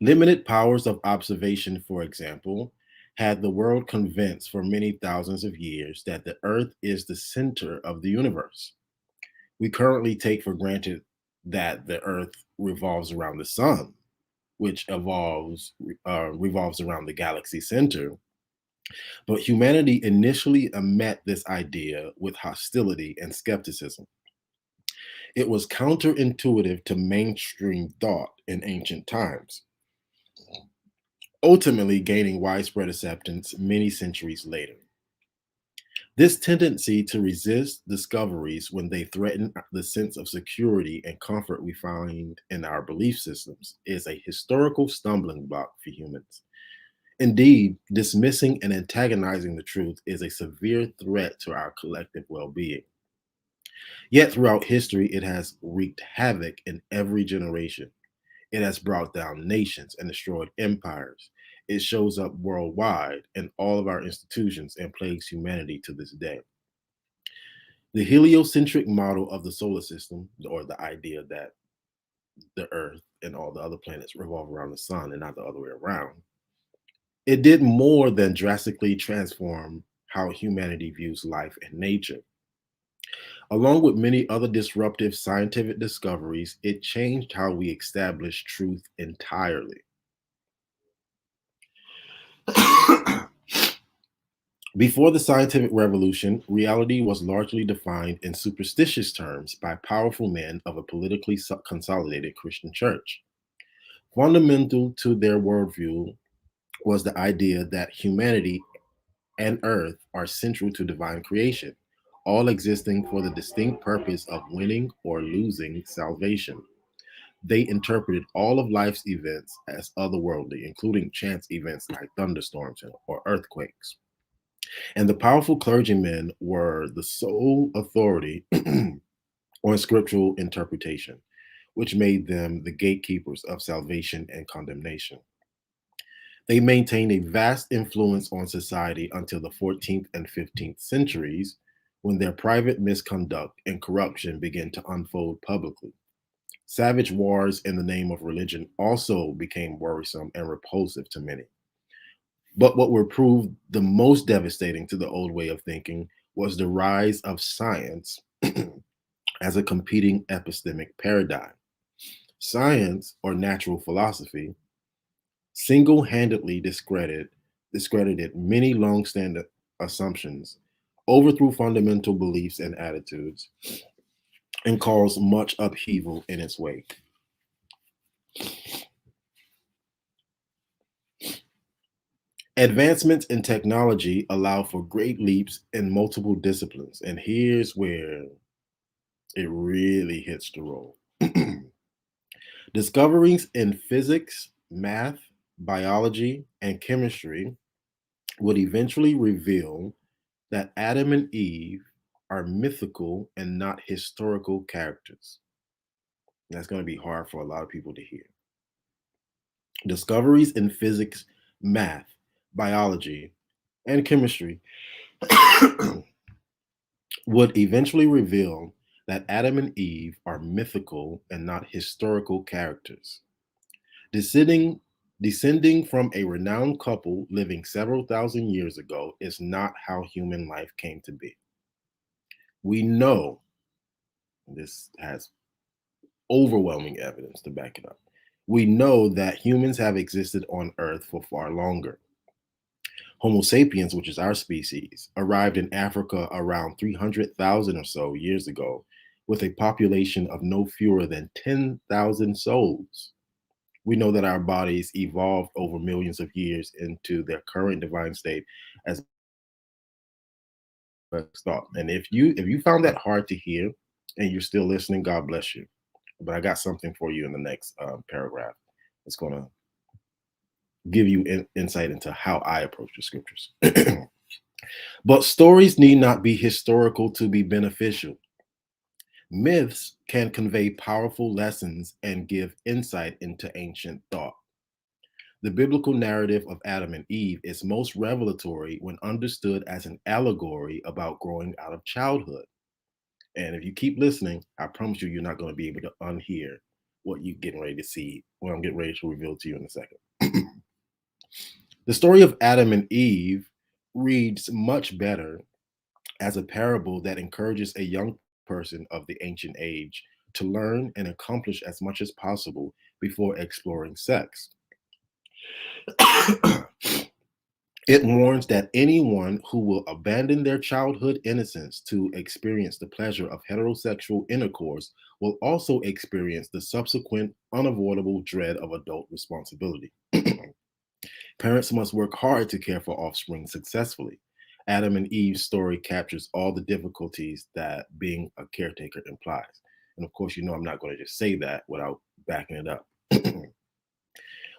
Limited powers of observation, for example, had the world convinced for many thousands of years that the Earth is the center of the universe. We currently take for granted that the Earth revolves around the sun, which revolves around the galaxy center. But humanity initially met this idea with hostility and skepticism. It was counterintuitive to mainstream thought in ancient times, ultimately gaining widespread acceptance many centuries later. This tendency to resist discoveries when they threaten the sense of security and comfort we find in our belief systems is a historical stumbling block for humans. Indeed, dismissing and antagonizing the truth is a severe threat to our collective well being. Yet, throughout history, it has wreaked havoc in every generation. It has brought down nations and destroyed empires. It shows up worldwide in all of our institutions and plagues humanity to this day. The heliocentric model of the solar system, or the idea that the Earth and all the other planets revolve around the sun and not the other way around, it did more than drastically transform how humanity views life and nature. Along with many other disruptive scientific discoveries, it changed how we establish truth entirely. Before the scientific revolution, reality was largely defined in superstitious terms by powerful men of a politically consolidated Christian church. Fundamental to their worldview was the idea that humanity and earth are central to divine creation, all existing for the distinct purpose of winning or losing salvation. They interpreted all of life's events as otherworldly, including chance events like thunderstorms or earthquakes. And the powerful clergymen were the sole authority on scriptural interpretation, which made them the gatekeepers of salvation and condemnation. They maintained a vast influence on society until the 14th and 15th centuries, when their private misconduct and corruption began to unfold publicly. Savage wars in the name of religion also became worrisome and repulsive to many. But what were proved the most devastating to the old way of thinking was the rise of science as a competing epistemic paradigm. Science, or natural philosophy, single-handedly discredited many long-standing assumptions, overthrew fundamental beliefs and attitudes, and caused much upheaval in its wake. Advancements in technology allow for great leaps in multiple disciplines, and here's where it really hits the roll. Discoveries in physics, math, biology, and chemistry would eventually reveal that Adam and Eve are mythical and not historical characters. That's going to be hard for a lot of people to hear. Discoveries in physics, math, biology, and chemistry would eventually reveal that Adam and Eve are mythical and not historical characters. Descending, descending from a renowned couple living several thousand years ago is not how human life came to be. We know, this has overwhelming evidence to back it up. We know that humans have existed on Earth for far longer. Homo sapiens, which is our species, arrived in Africa around 300,000 or so years ago with a population of no fewer than 10,000 souls. We know that our bodies evolved over millions of years into their current divine state as a thought. And if you found that hard to hear and you're still listening, God bless you. But I got something for you in the next paragraph. It's going to give you insight into how I approach the scriptures. But stories need not be historical to be beneficial. Myths can convey powerful lessons and give insight into ancient thought. The biblical narrative of Adam and Eve is most revelatory when understood as an allegory about growing out of childhood. And if you keep listening, I promise you, you're not going to be able to unhear what you're getting ready to see, what I'm getting ready to reveal to you in a second. The story of Adam and Eve reads much better as a parable that encourages a young person of the ancient age to learn and accomplish as much as possible before exploring sex. It warns that anyone who will abandon their childhood innocence to experience the pleasure of heterosexual intercourse will also experience the subsequent unavoidable dread of adult responsibility. Parents must work hard to care for offspring successfully. Adam and Eve's story captures all the difficulties that being a caretaker implies. And of course, you know I'm not going to just say that without backing it up.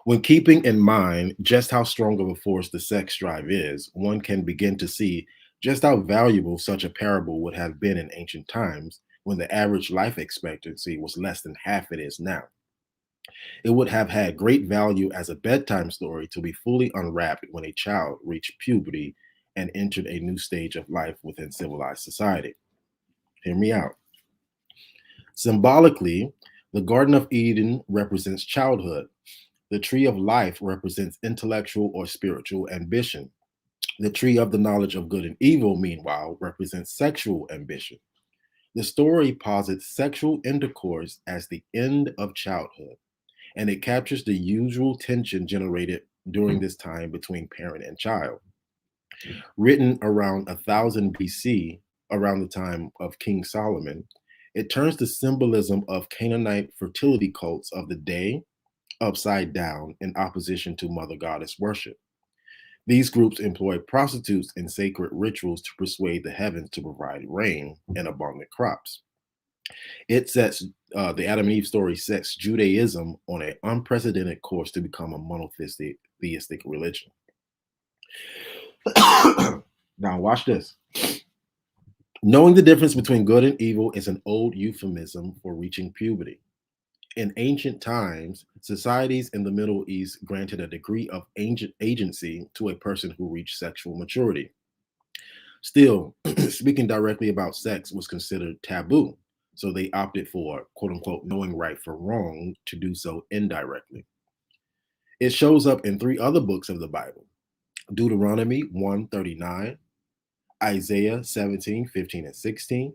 When keeping in mind just how strong of a force the sex drive is, one can begin to see just how valuable such a parable would have been in ancient times when the average life expectancy was less than half it is now. It would have had great value as a bedtime story to be fully unwrapped when a child reached puberty and entered a new stage of life within civilized society. Hear me out. Symbolically, the Garden of Eden represents childhood. The tree of life represents intellectual or spiritual ambition. The tree of the knowledge of good and evil, meanwhile, represents sexual ambition. The story posits sexual intercourse as the end of childhood, and it captures the usual tension generated during this time between parent and child. Written around 1000 BC, around the time of King Solomon, it turns the symbolism of Canaanite fertility cults of the day upside down in opposition to mother goddess worship. These groups employ prostitutes in sacred rituals to persuade the heavens to provide rain and abundant crops. It sets the Adam and Eve story sets Judaism on an unprecedented course to become a monotheistic theistic religion. Now, watch this. Knowing the difference between good and evil is an old euphemism for reaching puberty. In ancient times, societies in the Middle East granted a degree of agency to a person who reached sexual maturity. Still, speaking directly about sex was considered taboo, so they opted for quote unquote knowing right from wrong to do so indirectly. It shows up in three other books of the Bible: Deuteronomy 139, Isaiah 17, 15, and 16,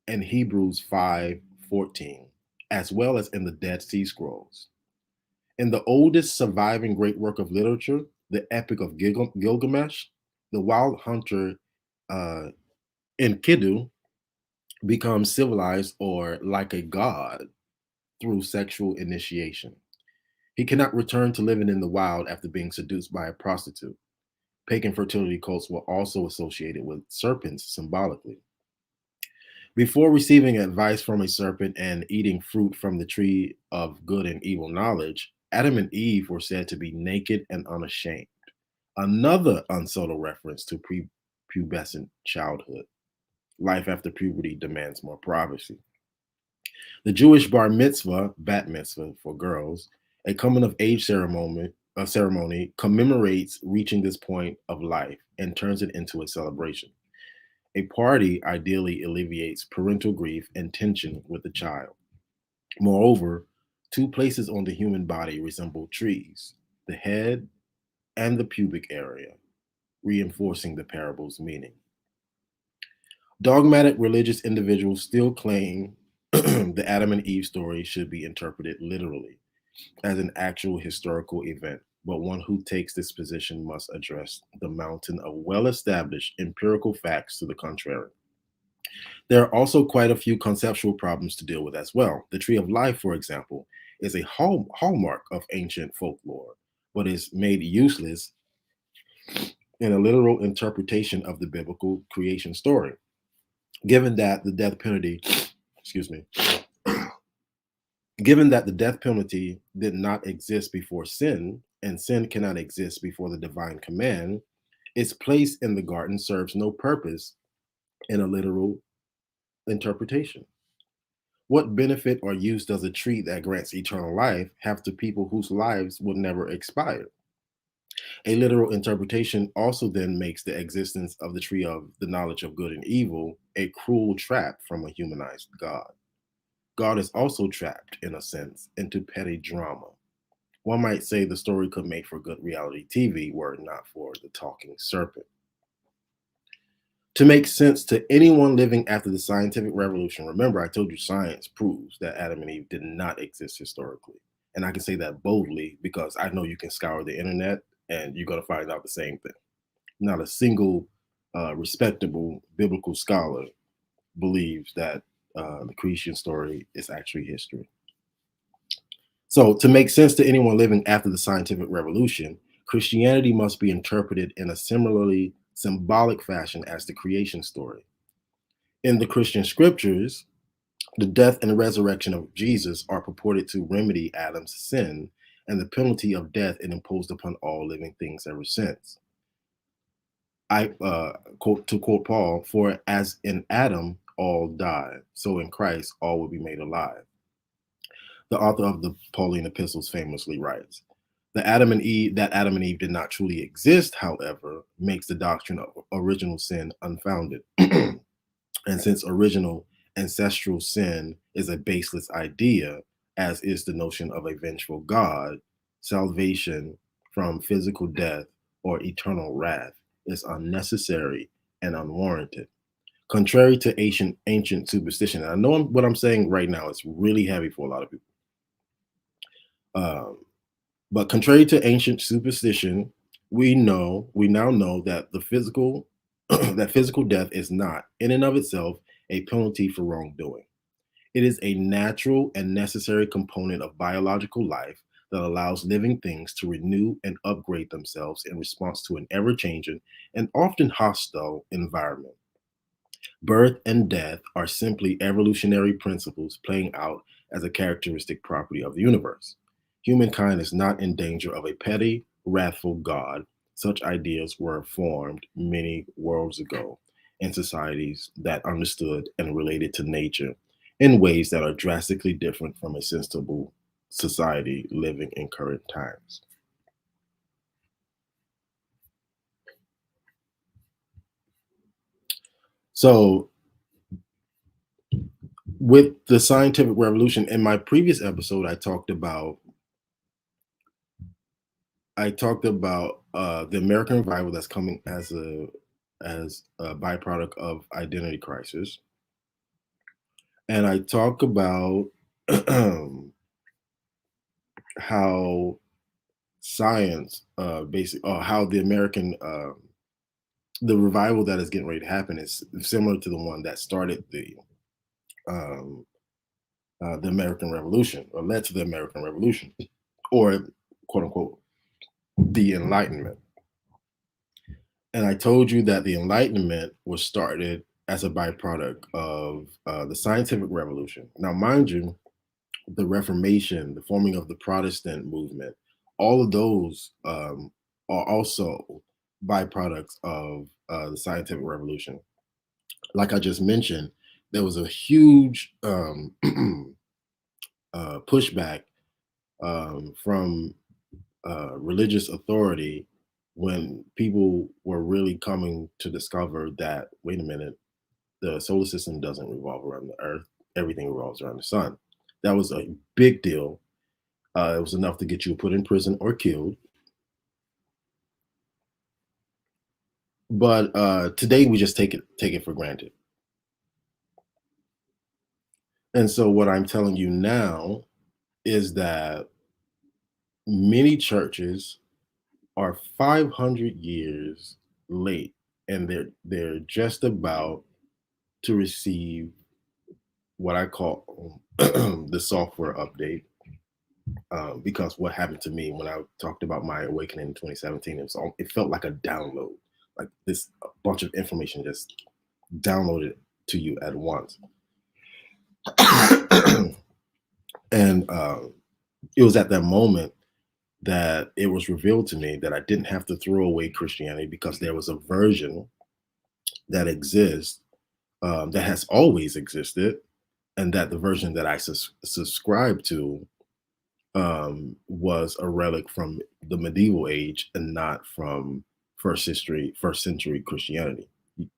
and Hebrews 5, 14, as well as in the Dead Sea Scrolls. In the oldest surviving great work of literature, the Epic of Gilgamesh, the wild hunter uh, Enkidu becomes civilized or like a god through sexual initiation. He cannot return to living in the wild after being seduced by a prostitute. Pagan fertility cults were also associated with serpents symbolically. Before receiving advice from a serpent and eating fruit from the tree of good and evil knowledge, Adam and Eve were said to be naked and unashamed. Another unsubtle reference to prepubescent childhood. Life after puberty demands more privacy. The Jewish bar mitzvah, bat mitzvah for girls, a coming of age ceremony commemorates reaching this point of life and turns it into a celebration. A party ideally alleviates parental grief and tension with the child. Moreover, two places on the human body resemble trees, the head and the pubic area, reinforcing the parable's meaning. Dogmatic religious individuals still claim the Adam and Eve story should be interpreted literally as an actual historical event, but one who takes this position must address the mountain of well established empirical facts to the contrary. There are also quite a few conceptual problems to deal with as well. The tree of life, for example, is a hallmark of ancient folklore, but is made useless in a literal interpretation of the biblical creation story. Given that the death penalty, excuse me, given that the death penalty did not exist before sin, and sin cannot exist before the divine command, its place in the garden serves no purpose in a literal interpretation. What benefit or use does a tree that grants eternal life have to people whose lives would never expire? A literal interpretation also then makes the existence of the tree of the knowledge of good and evil a cruel trap from a humanized God. God is also trapped, in a sense, into petty drama. One might say the story could make for good reality TV were it not for the talking serpent. To make sense to anyone living after the scientific revolution, remember I told you science proves that Adam and Eve did not exist historically. And I can say that boldly because I know you can scour the internet and you're going to find out the same thing. Not a single respectable biblical scholar believes that the creation story is actually history. So, to make sense to anyone living after the scientific revolution, Christianity must be interpreted in a similarly symbolic fashion as the creation story. In the Christian scriptures, the death and resurrection of Jesus are purported to remedy Adam's sin and the penalty of death it imposed upon all living things ever since. I quote to quote Paul, for as in Adam all die, so in Christ all will be made alive. The author of the Pauline epistles famously writes, that Adam and Eve did not truly exist, however, makes the doctrine of original sin unfounded. And since original ancestral sin is a baseless idea, as is the notion of a vengeful God, salvation from physical death or eternal wrath is unnecessary and unwarranted. Contrary to ancient superstition, and I know what I'm saying right now is really heavy for a lot of people. Um, but contrary to ancient superstition, we now know that the physical that physical death is not, in and of itself, a penalty for wrongdoing. It is a natural and necessary component of biological life that allows living things to renew and upgrade themselves in response to an ever-changing and often hostile environment. Birth and death are simply evolutionary principles playing out as a characteristic property of the universe. Humankind is not in danger of a petty, wrathful God. Such ideas were formed many worlds ago in societies that understood and related to nature in ways that are drastically different from a sensible society living in current times. So, with the scientific revolution, in my previous episode, I talked about the American revival that's coming as a byproduct of identity crisis, and I talk about how science, basically, or how the revival that is getting ready to happen is similar to the one that started um, the American Revolution or led to the American Revolution, or quote unquote the Enlightenment. And I told you that the Enlightenment was started as a byproduct of the scientific revolution. Now, mind you, the Reformation, the forming of the Protestant movement, all of those are also byproducts of the scientific revolution. Like I just mentioned, there was a huge pushback from religious authority when people were really coming to discover that, wait a minute, the solar system doesn't revolve around the earth, everything revolves around the sun. That was a big deal. It was enough to get you put in prison or killed. But today we just take it for granted. And so what I'm telling you now is that many churches are 500 years late, and they're just about to receive what I call the software update. Because what happened to me when I talked about my awakening in 2017, it felt like a download, like this a bunch of information just downloaded to you at once. And it was at that moment that it was revealed to me that I didn't have to throw away Christianity, because there was a version that exists, that has always existed, and that the version that I subscribe to was a relic from the medieval age and not from first century Christianity.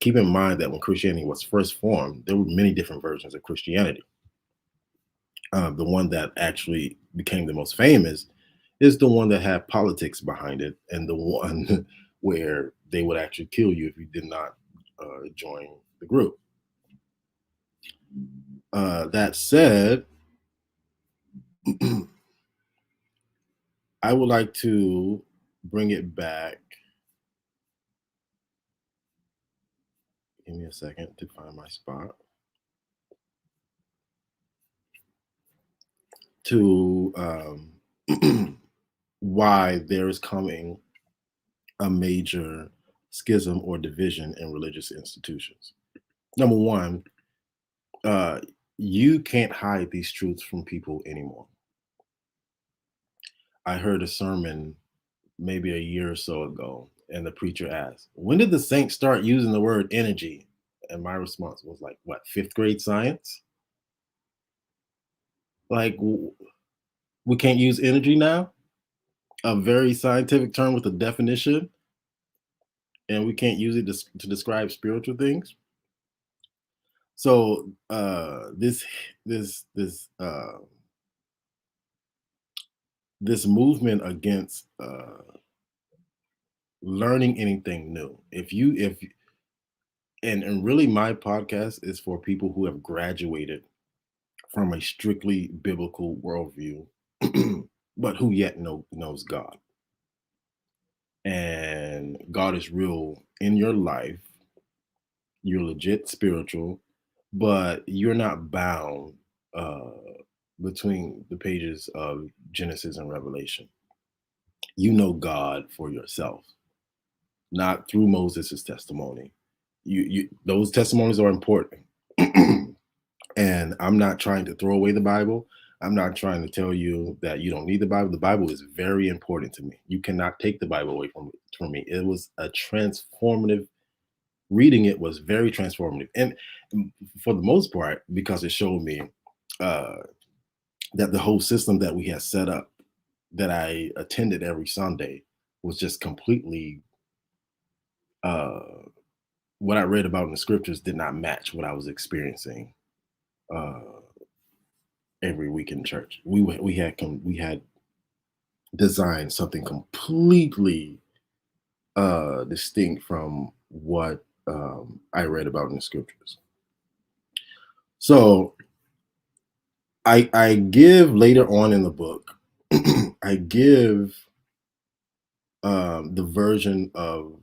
Keep in mind that when Christianity was first formed, there were many different versions of Christianity. The one that actually became the most famous is the one that had politics behind it, and the one where they would actually kill you if you did not join the group. That said, I would like to bring it back. Give me a second to find my spot. To why there is coming a major schism or division in religious institutions. Number one, uh, you can't hide these truths from people anymore. I heard a sermon maybe a year or so ago, and the preacher asked, "When did the saints start using the word energy?" And my response was like, "What, fifth grade science? Like, we can't use energy now? A very scientific term with a definition, and we can't use it to describe spiritual things?" So this movement against learning anything new. If and really my podcast is for people who have graduated from a strictly biblical worldview, but who yet knows God. And God is real in your life. You're legit spiritual, but you're not bound uh, between the pages of Genesis and Revelation. You know God for yourself, not through Moses' testimony. You those testimonies are important. And I'm not trying to throw away the Bible. I'm not trying to tell you that you don't need the Bible. The Bible is very important to me. You cannot take the Bible away from me. It was a transformative reading. It was very transformative, and for the most part, because it showed me uh, that the whole system that we had set up, that I attended every Sunday, was just completely uh, what I read about in the scriptures did not match what I was experiencing uh, every week in church. We had designed something completely distinct from what I read about in the scriptures. So I give later on in the book, I give the version of,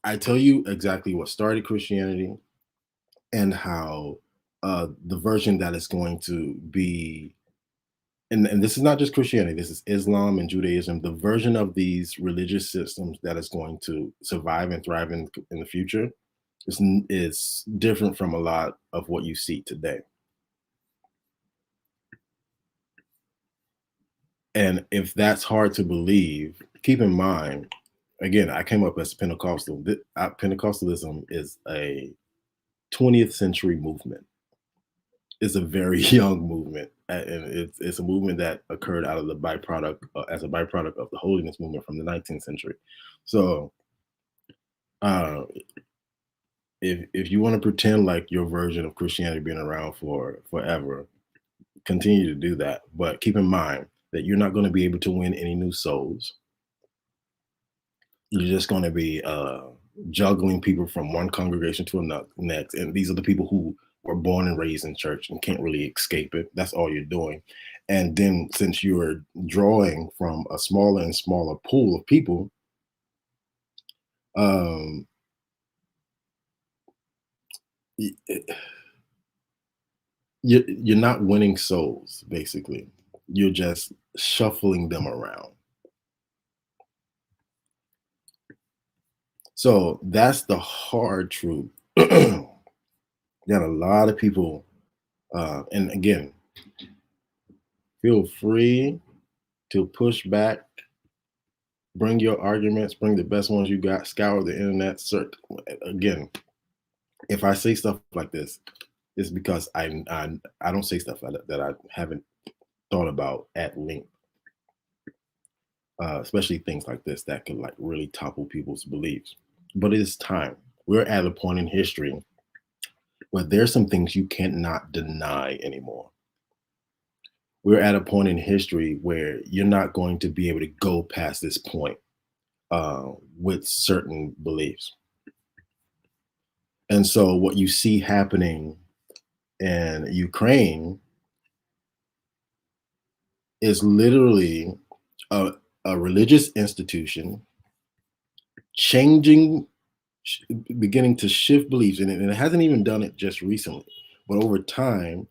I tell you exactly what started Christianity, and how the version that is going to be, and this is not just Christianity, this is Islam and Judaism, the version of these religious systems that is going to survive and thrive in the future is different from a lot of what you see today. And if that's hard to believe, keep in mind Again, I came up as Pentecostal. Pentecostalism is a 20th century movement. It's a very young movement, and it's a movement that occurred out of the byproduct as a byproduct of the holiness movement from the 19th century. So, uh, if you want to pretend like your version of Christianity been around for forever, continue to do that. But keep in mind that you're not going to be able to win any new souls. You're just going to be juggling people from one congregation to another next, and these are the people who were born and raised in church and can't really escape it. That's all you're doing. And then since you're drawing from a smaller and smaller pool of people, um, you're not winning souls. Basically, you're just shuffling them around. So that's the hard truth. That a lot of people, and again, feel free to push back, bring your arguments, bring the best ones you got, scour the internet. Search again. If I say stuff like this, it's because I don't say stuff that I haven't thought about at length, especially things like this that could like really topple people's beliefs. But it is time. We're at a point in history where there's some things you cannot deny anymore. We're at a point in history where you're not going to be able to go past this point with certain beliefs. And so, what you see happening in Ukraine is literally a, a religious institution changing, beginning to shift beliefs, and it hasn't even done it just recently, but over time,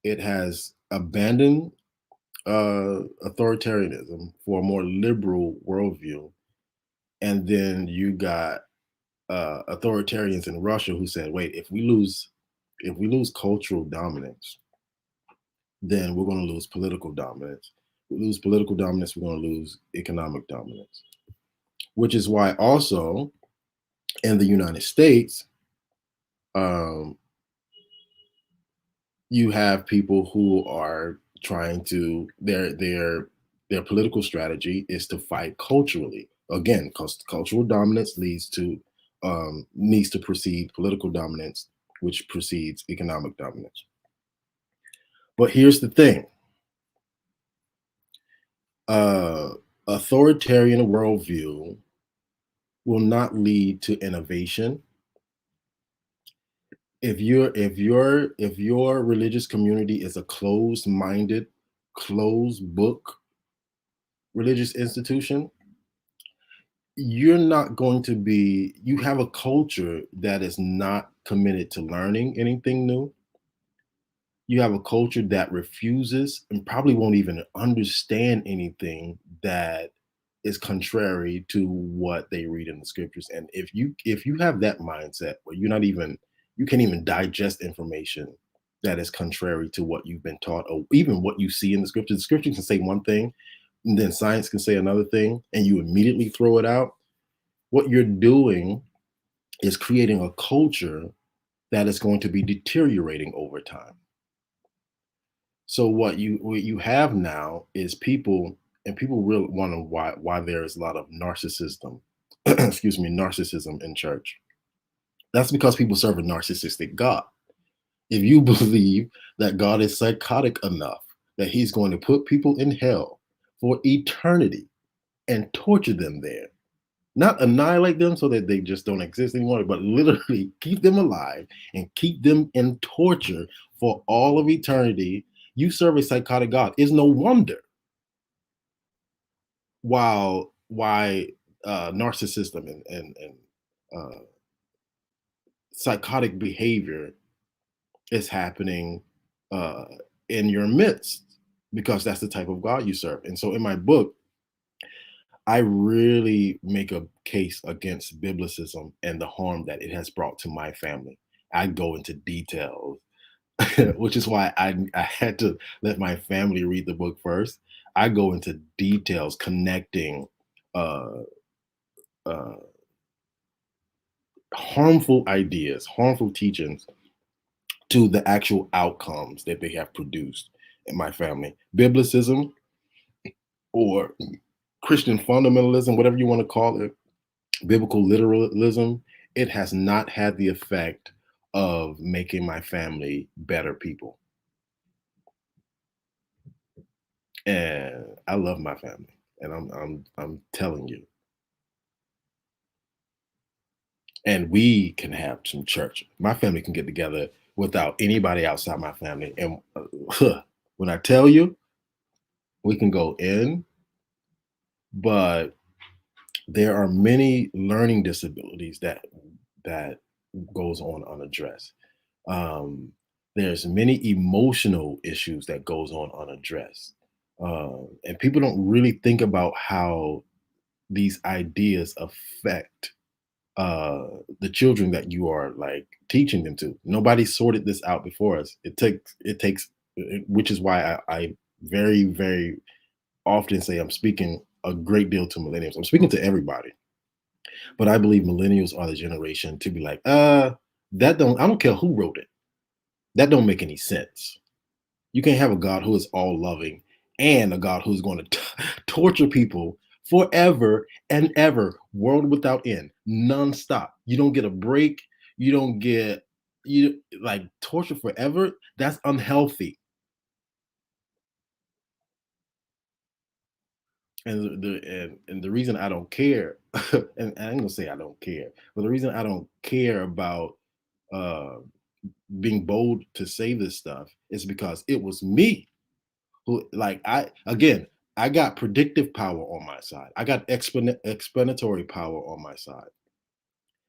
it has abandoned authoritarianism for a more liberal worldview. And then you got authoritarians in Russia who said, "Wait, if we lose cultural dominance, then we're going to lose political dominance. We lose political dominance, we're going to lose economic dominance." Which is why also in the United States, um, you have people who are trying to their political strategy is to fight culturally again because cultural dominance needs to precede political dominance, which precedes economic dominance. But here's the thing: uh, authoritarian worldview will not lead to innovation. If your religious community is a closed-minded, closed book religious institution, you have a culture that is not committed to learning anything new. You have a culture that refuses and probably won't even understand anything that is contrary to what they read in the scriptures. And if you have that mindset where you can't even digest information that is contrary to what you've been taught or even what you see in the scriptures can say one thing and then science can say another thing and you immediately throw it out. What you're doing is creating a culture that is going to be deteriorating over time. So what you have now is people, and people really wonder why there is a lot of narcissism, excuse me, narcissism in church. That's because people serve a narcissistic God. If you believe that God is psychotic enough that He's going to put people in hell for eternity and torture them there, not annihilate them so that they just don't exist anymore, but literally keep them alive and keep them in torture for all of eternity. You serve a psychotic God. It's no wonder why narcissism and uh, psychotic behavior is happening uh, in your midst because that's the type of God you serve. And so in my book, I really make a case against biblicism and the harm that it has brought to my family. I go into details, which is why I had to let my family read the book first. I go into details connecting uh, uh, harmful ideas, harmful teachings to the actual outcomes that they have produced in my family. Biblicism or Christian fundamentalism, whatever you want to call it, biblical literalism, it has not had the effect of making my family better people. And I love my family, and I'm telling you. And we can have some church. My family can get together without anybody outside my family. And when I tell you, we can go in, but there are many learning disabilities that goes on unaddressed. There's many emotional issues that goes on unaddressed, and people don't really think about how these ideas affect the children that you are like teaching them to. Nobody sorted this out before us. Which is why I very very often say I'm speaking a great deal to millennials. I'm speaking to everybody, but I believe millennials are the generation to be like, I don't care who wrote it. That don't make any sense. You can't have a God who is all loving and a God who's going to torture people forever and ever, world without end, nonstop. You don't get a break. You don't get you like torture forever. That's unhealthy. And the reason I don't care, and I ain't gonna say I don't care, but the reason I don't care about uh, being bold to say this stuff is because it was me who like I got predictive power on my side. I got explanatory power on my side.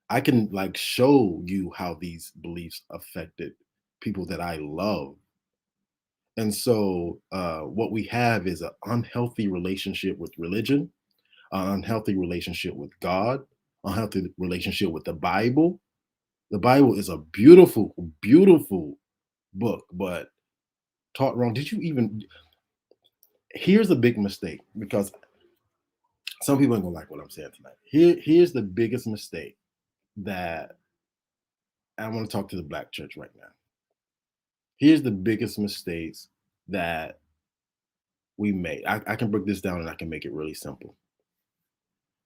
I can like show you how these beliefs affected people that I love. And so what we have is an unhealthy relationship with religion, an unhealthy relationship with God, unhealthy relationship with the Bible. The Bible is a beautiful, beautiful book, but taught wrong. Did you even here's a big mistake because some people ain't gonna like what I'm saying tonight. Here's the biggest mistake that I want to talk to the black church right now. Here's the biggest mistakes that we made. I can break this down and I can make it really simple.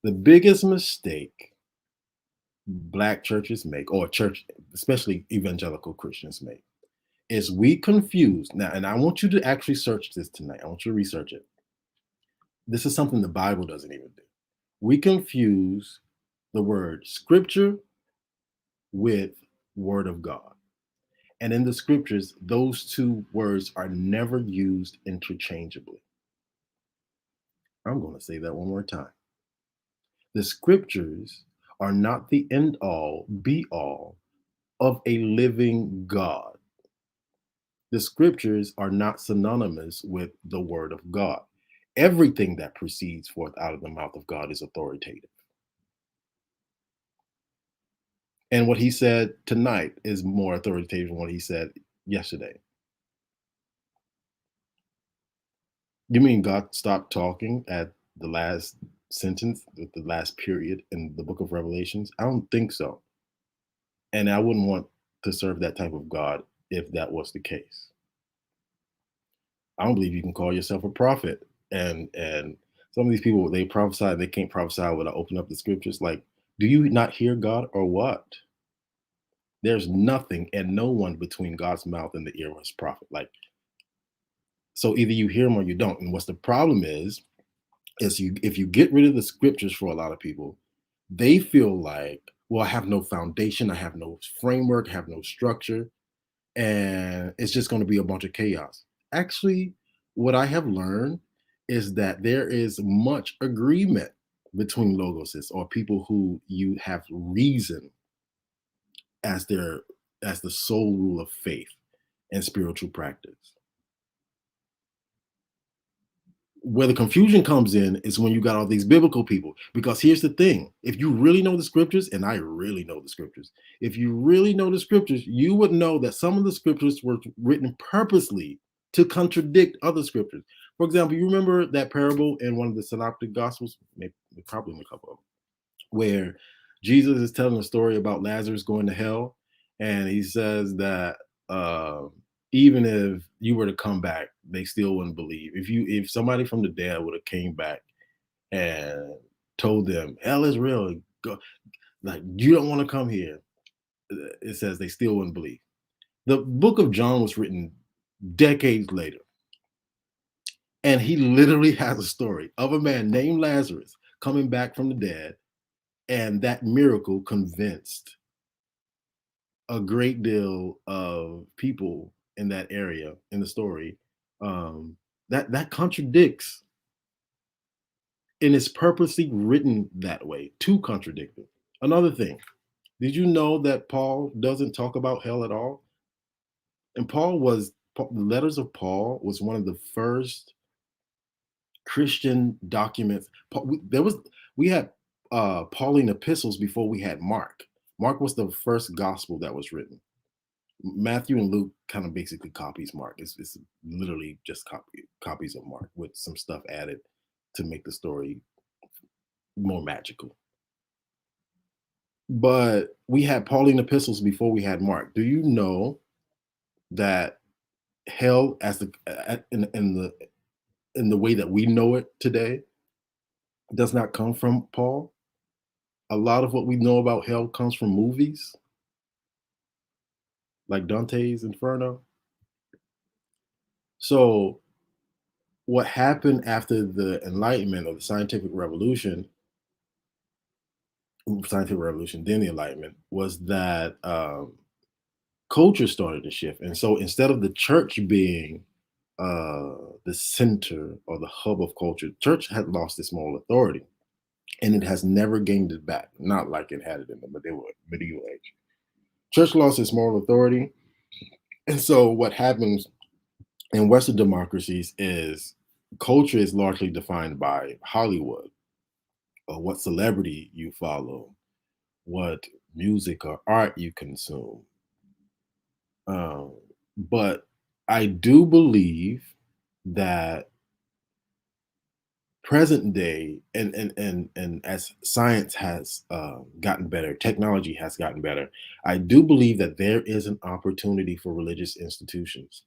The biggest mistake black churches make, or church, especially evangelical Christians make, is we confuse now, and I want you to actually search this tonight. I want you to research it. This is something the Bible doesn't even do. We confuse the word scripture with word of God. And in the scriptures, those two words are never used interchangeably. I'm going to say that one more time. The scriptures are not the end all, be all of a living God. The scriptures are not synonymous with the word of God. Everything that proceeds forth out of the mouth of God is authoritative. And what he said tonight is more authoritative than what he said yesterday. You mean God stopped talking at the last sentence, the last period in the book of Revelations? I don't think so. And I wouldn't want to serve that type of God if that was the case. I don't believe you can call yourself a prophet. And some of these people, they prophesy, they can't prophesy without opening up the scriptures. Like, do you not hear God or what? There's nothing and no one between God's mouth and the ear of his prophet. Like, so either you hear him or you don't. And what's the problem is you if you get rid of the scriptures for a lot of people, they feel like, well, I have no foundation, I have no framework, I have no structure, and it's just going to be a bunch of chaos. Actually, what I have learned is that there is much agreement between logosists or people who you have reason as their as the sole rule of faith and spiritual practice. Where the confusion comes in is when you got all these biblical people. Because here's the thing, if you really know the scriptures, and I really know the scriptures, if you really know the scriptures, you would know that some of the scriptures were written purposely to contradict other scriptures. For example, you remember that parable in one of the synoptic gospels, maybe probably in a couple of them, where Jesus is telling a story about Lazarus going to hell, and he says that uh, even if you were to come back, they still wouldn't believe. If somebody from the dead would have came back and told them hell is real, go, like you don't want to come here, it says they still wouldn't believe. The book of John was written decades later, and he literally has a story of a man named Lazarus coming back from the dead, and that miracle convinced a great deal of people in that area in the story, that contradicts, and it's purposely written that way to contradict it. Another thing, did you know that Paul doesn't talk about hell at all? And the letters of Paul was one of the first Christian documents. We had Pauline epistles before we had Mark. Mark was the first gospel that was written. Matthew and Luke kind of basically copies Mark. It's literally just copies of Mark with some stuff added to make the story more magical. But we had Pauline epistles before we had Mark. Do you know that hell, as in the way that we know it today, does not come from Paul? A lot of what we know about hell comes from movies, like Dante's Inferno. So, what happened after the Enlightenment or the scientific revolution, then the Enlightenment, was that culture started to shift. And so instead of the church being the center or the hub of culture, church had lost its moral authority, and it has never gained it back. Not like it had it in the medieval age. Church lost its moral authority, and so what happens in Western democracies is culture is largely defined by Hollywood, or what celebrity you follow, what music or art you consume. Um, but I do believe that present day, and as science has gotten better, technology has gotten better, I do believe that there is an opportunity for religious institutions.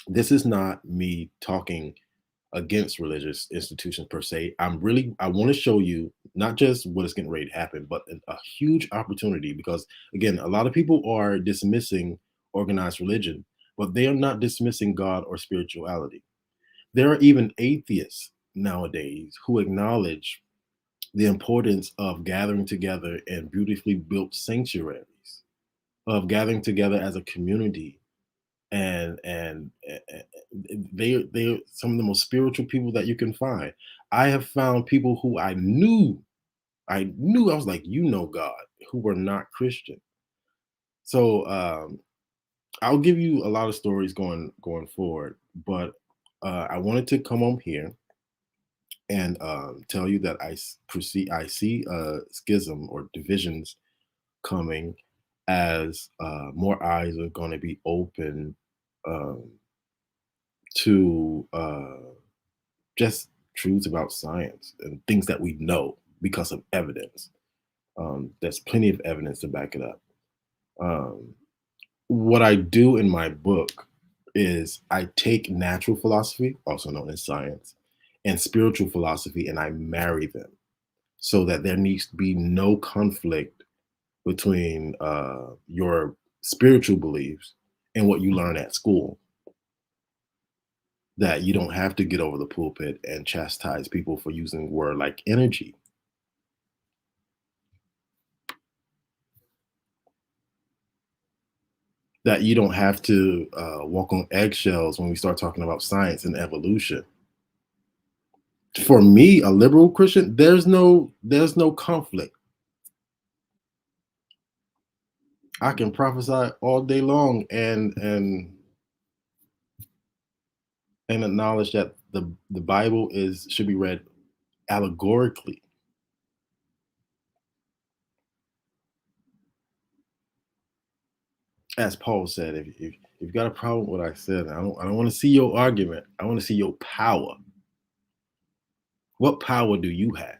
This is not me talking against religious institutions per se. I want to show you not just what is getting ready to happen, but a huge opportunity, because again, a lot of people are dismissing organized religion, but they are not dismissing God or spirituality. There are even atheists nowadays who acknowledge the importance of gathering together in beautifully built sanctuaries, of gathering together as a community, and they're some of the most spiritual people that you can find. I have found people who I was like, you know God, who were not Christian. So I'll give you a lot of stories going forward, but I wanted to come on here and tell you that I see schism or divisions coming, as more eyes are going to be open um, to just truths about science and things that we know because of evidence. There's plenty of evidence to back it up. Um, what I do in my book is I take natural philosophy, also known as science, and spiritual philosophy, and I marry them so that there needs to be no conflict between your spiritual beliefs and what you learn at school. That you don't have to get over the pulpit and chastise people for using a word like energy. That you don't have to walk on eggshells when we start talking about science and evolution. For me, a liberal Christian, there's no conflict. I can prophesy all day long and acknowledge that the Bible is should be read allegorically. As Paul said, if you've got a problem with what I said, I don't want to see your argument. I want to see your power. What power do you have?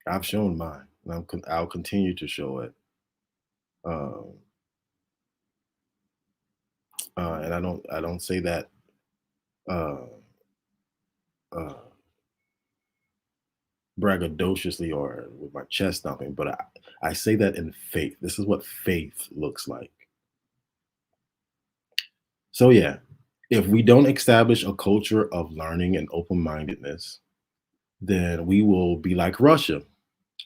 I've shown mine, and I'll continue to show it. Um, and I don't say that uh, uh, braggadociously or with my chest thumping, but I say that in faith. This is what faith looks like. So yeah, if we don't establish a culture of learning and open mindedness, then we will be like Russia,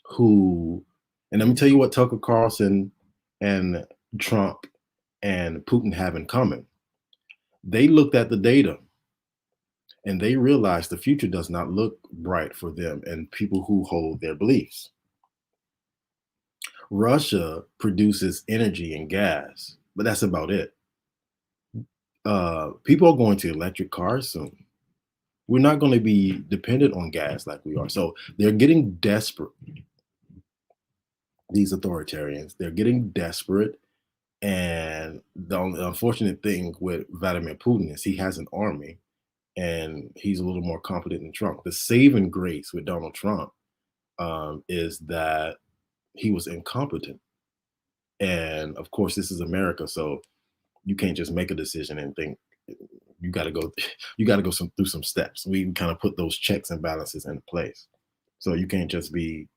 who, and let me tell you what Tucker Carlson and Trump and Putin have in common. They looked at the data and they realized the future does not look bright for them and people who hold their beliefs. Russia produces energy and gas, but that's about it. People are going to electric cars soon. We're not going to be dependent on gas like we are. So they're getting desperate, these authoritarians. They're getting desperate. And the unfortunate thing with Vladimir Putin is he has an army and he's a little more competent than Trump. The saving grace with Donald Trump is that he was incompetent. And of course, this is America. So you can't just make a decision and think you got to go, you got to go through some steps. We kind of put those checks and balances in place. So you can't just be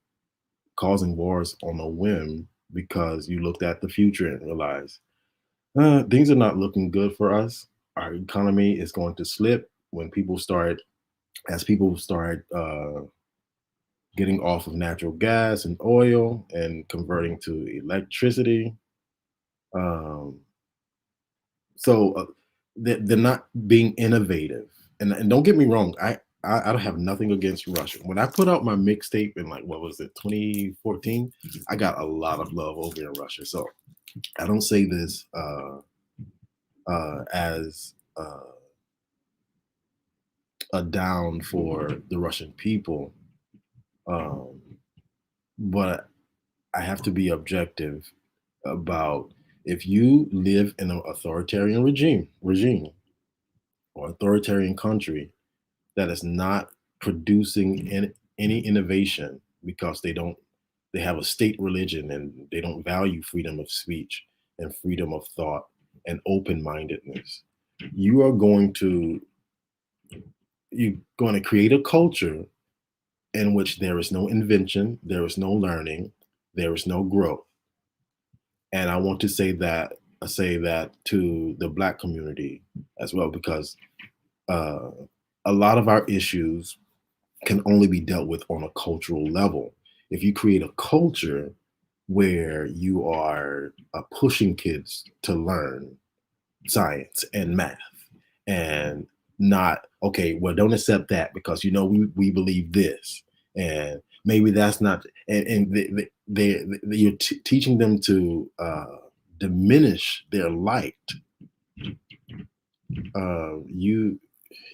causing wars on a whim because you looked at the future and realized things are not looking good for us. Our economy is going to slip when as people start getting off of natural gas and oil and converting to electricity. Um, so they're not being innovative. And don't get me wrong, I don't have nothing against Russia. When I put out my mixtape in like what was it 2014, I got a lot of love over in Russia. So I don't say this as a down for the Russian people, um, but I have to be objective about if you live in an authoritarian regime or authoritarian country that is not producing any innovation because they have a state religion and they don't value freedom of speech and freedom of thought and open-mindedness, you are going to you're going to create a culture in which there is no invention, there is no learning, there is no growth. And I want to say that to the Black community as well, because uh, a lot of our issues can only be dealt with on a cultural level. If you create a culture where you are pushing kids to learn science and math and not, okay, well, don't accept that because we believe this, and maybe that's not, and you're teaching them to diminish their light.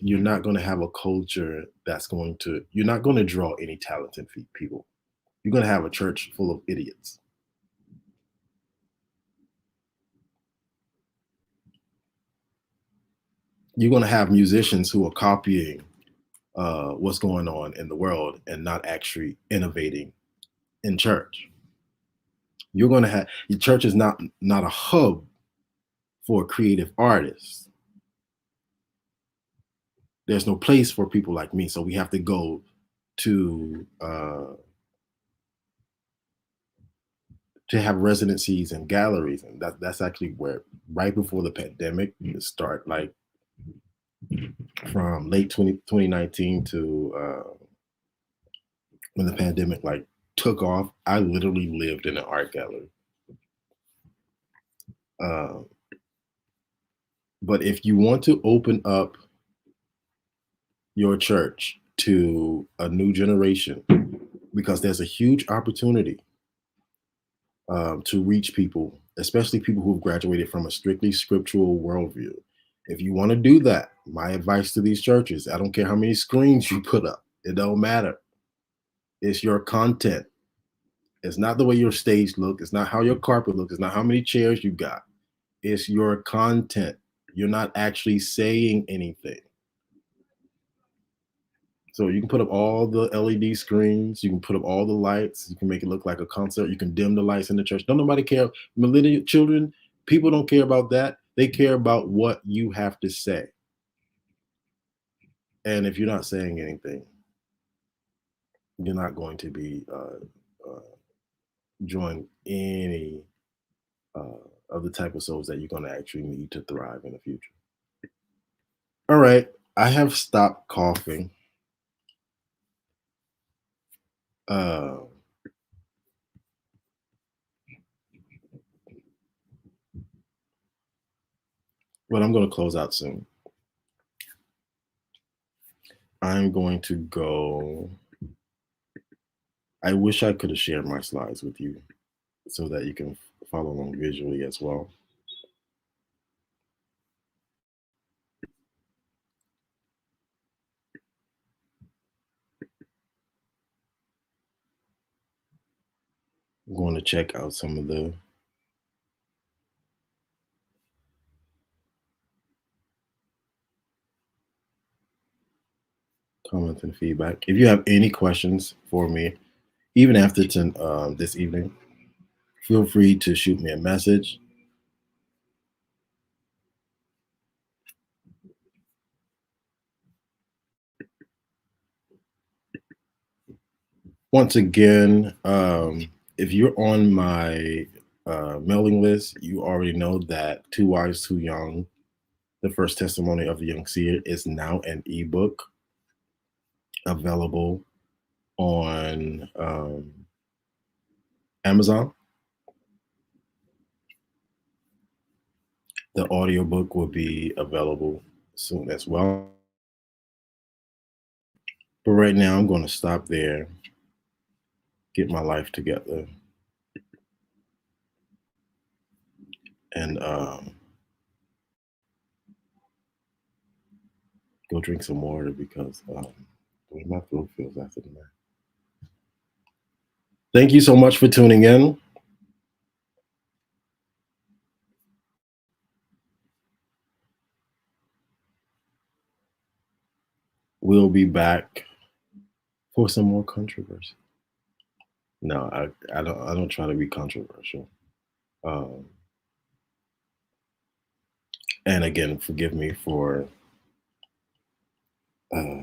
You're not going to have a culture you're not going to draw any talented people. You're going to have a church full of idiots. You're going to have musicians who are copying what's going on in the world and not actually innovating in church. You're going to have your church is not a hub for creative artists. There's no place for people like me, so we have to go to have residencies and galleries, and that's actually where right before the pandemic start, like from late 2019 to when the pandemic like took off. I literally lived in an art gallery. Uh, but if you want to open up your church to a new generation, because there's a huge opportunity to reach people, especially people who've graduated from a strictly scriptural worldview. If you want to do that, my advice to these churches, I don't care how many screens you put up, it don't matter. It's your content. It's not the way your stage look. It's not how your carpet looks. It's not how many chairs you got. It's your content. You're not actually saying anything. So you can put up all the LED screens, you can put up all the lights, you can make it look like a concert, you can dim the lights in the church. Don't nobody care. Millennial children, people don't care about that. They care about what you have to say. And if you're not saying anything, you're not going to be join any uh, of the type of souls that you're going to actually need to thrive in the future. All right, I have stopped coughing. Uh, but I'm going to close out soon. I'm going to go. I wish I could have shared my slides with you so that you can follow along visually as well. I'm going to check out some of the comments and feedback. If you have any questions for me, even after this evening, feel free to shoot me a message. Once again, if you're on my mailing list, you already know that Two Wise, Too Young, the first testimony of a young seer, is now an ebook available on Amazon. The audiobook will be available soon as well. But right now, I'm going to stop there, get my life together, and go drink some water because the way my throat feels after the night. Thank you so much for tuning in. We'll be back for some more controversy. No, I don't try to be controversial. Um, and again, forgive me for uh,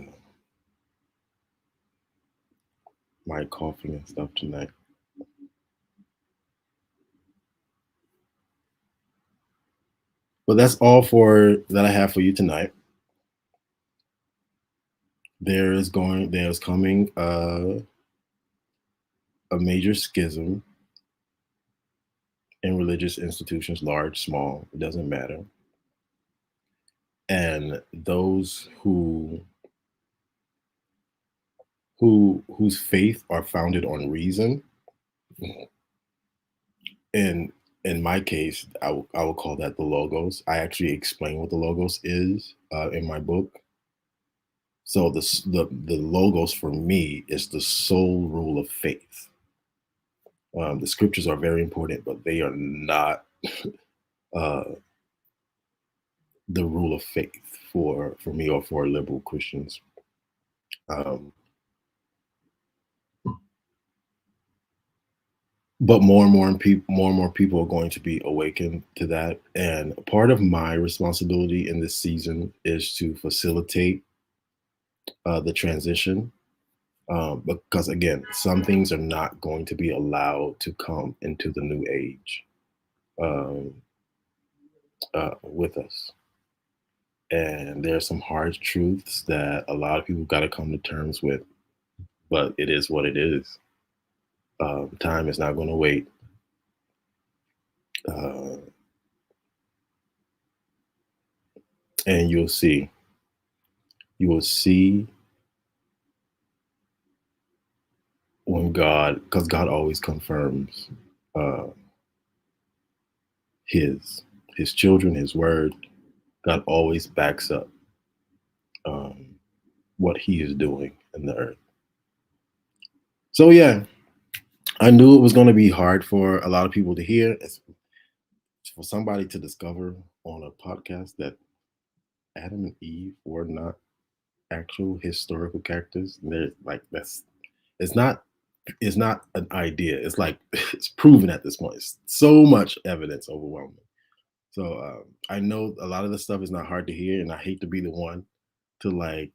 my coughing and stuff tonight. But that's all for that I have for you tonight. There's coming a major schism in religious institutions, large, small, it doesn't matter. And those whose faith are founded on reason, and in my case, I will call that the logos. I actually explain what the logos is in my book. So the logos for me is the sole rule of faith. The scriptures are very important, but they are not uh, the rule of faith for me or for liberal Christians. Um, but more and more people are going to be awakened to that. And part of my responsibility in this season is to facilitate the transition. Because again, some things are not going to be allowed to come into the new age um, with us. And there are some hard truths that a lot of people got to come to terms with, but it is what it is. Time is not going to wait. Uh, and you will see when because God always confirms uh, his his children, his word. God always backs up um, what He is doing in the earth. So yeah, I knew it was going to be hard for a lot of people to hear. It's for somebody to discover on a podcast that Adam and Eve were not actual historical characters. They're like it's not it's not an idea. It's like it's proven at this point. It's so much evidence, overwhelming. So I know a lot of this stuff is not hard to hear, and I hate to be the one to like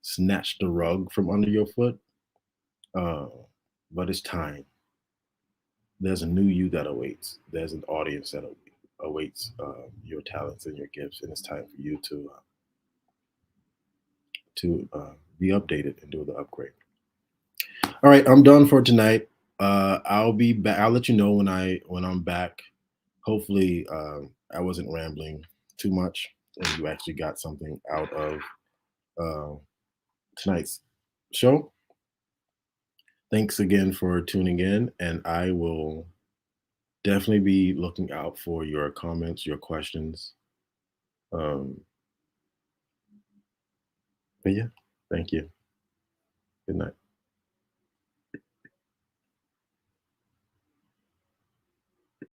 snatch the rug from under your foot. Uh, but it's time. There's a new you that awaits. There's an audience that awaits your talents and your gifts, and it's time for you to be updated and do the upgrade. All right, I'm done for tonight. I'll be back. I'll let you know when I'm back. Hopefully, I wasn't rambling too much, and you actually got something out of uh, tonight's show. Thanks again for tuning in, and I will definitely be looking out for your comments, your questions. Um, but yeah, thank you. Good night.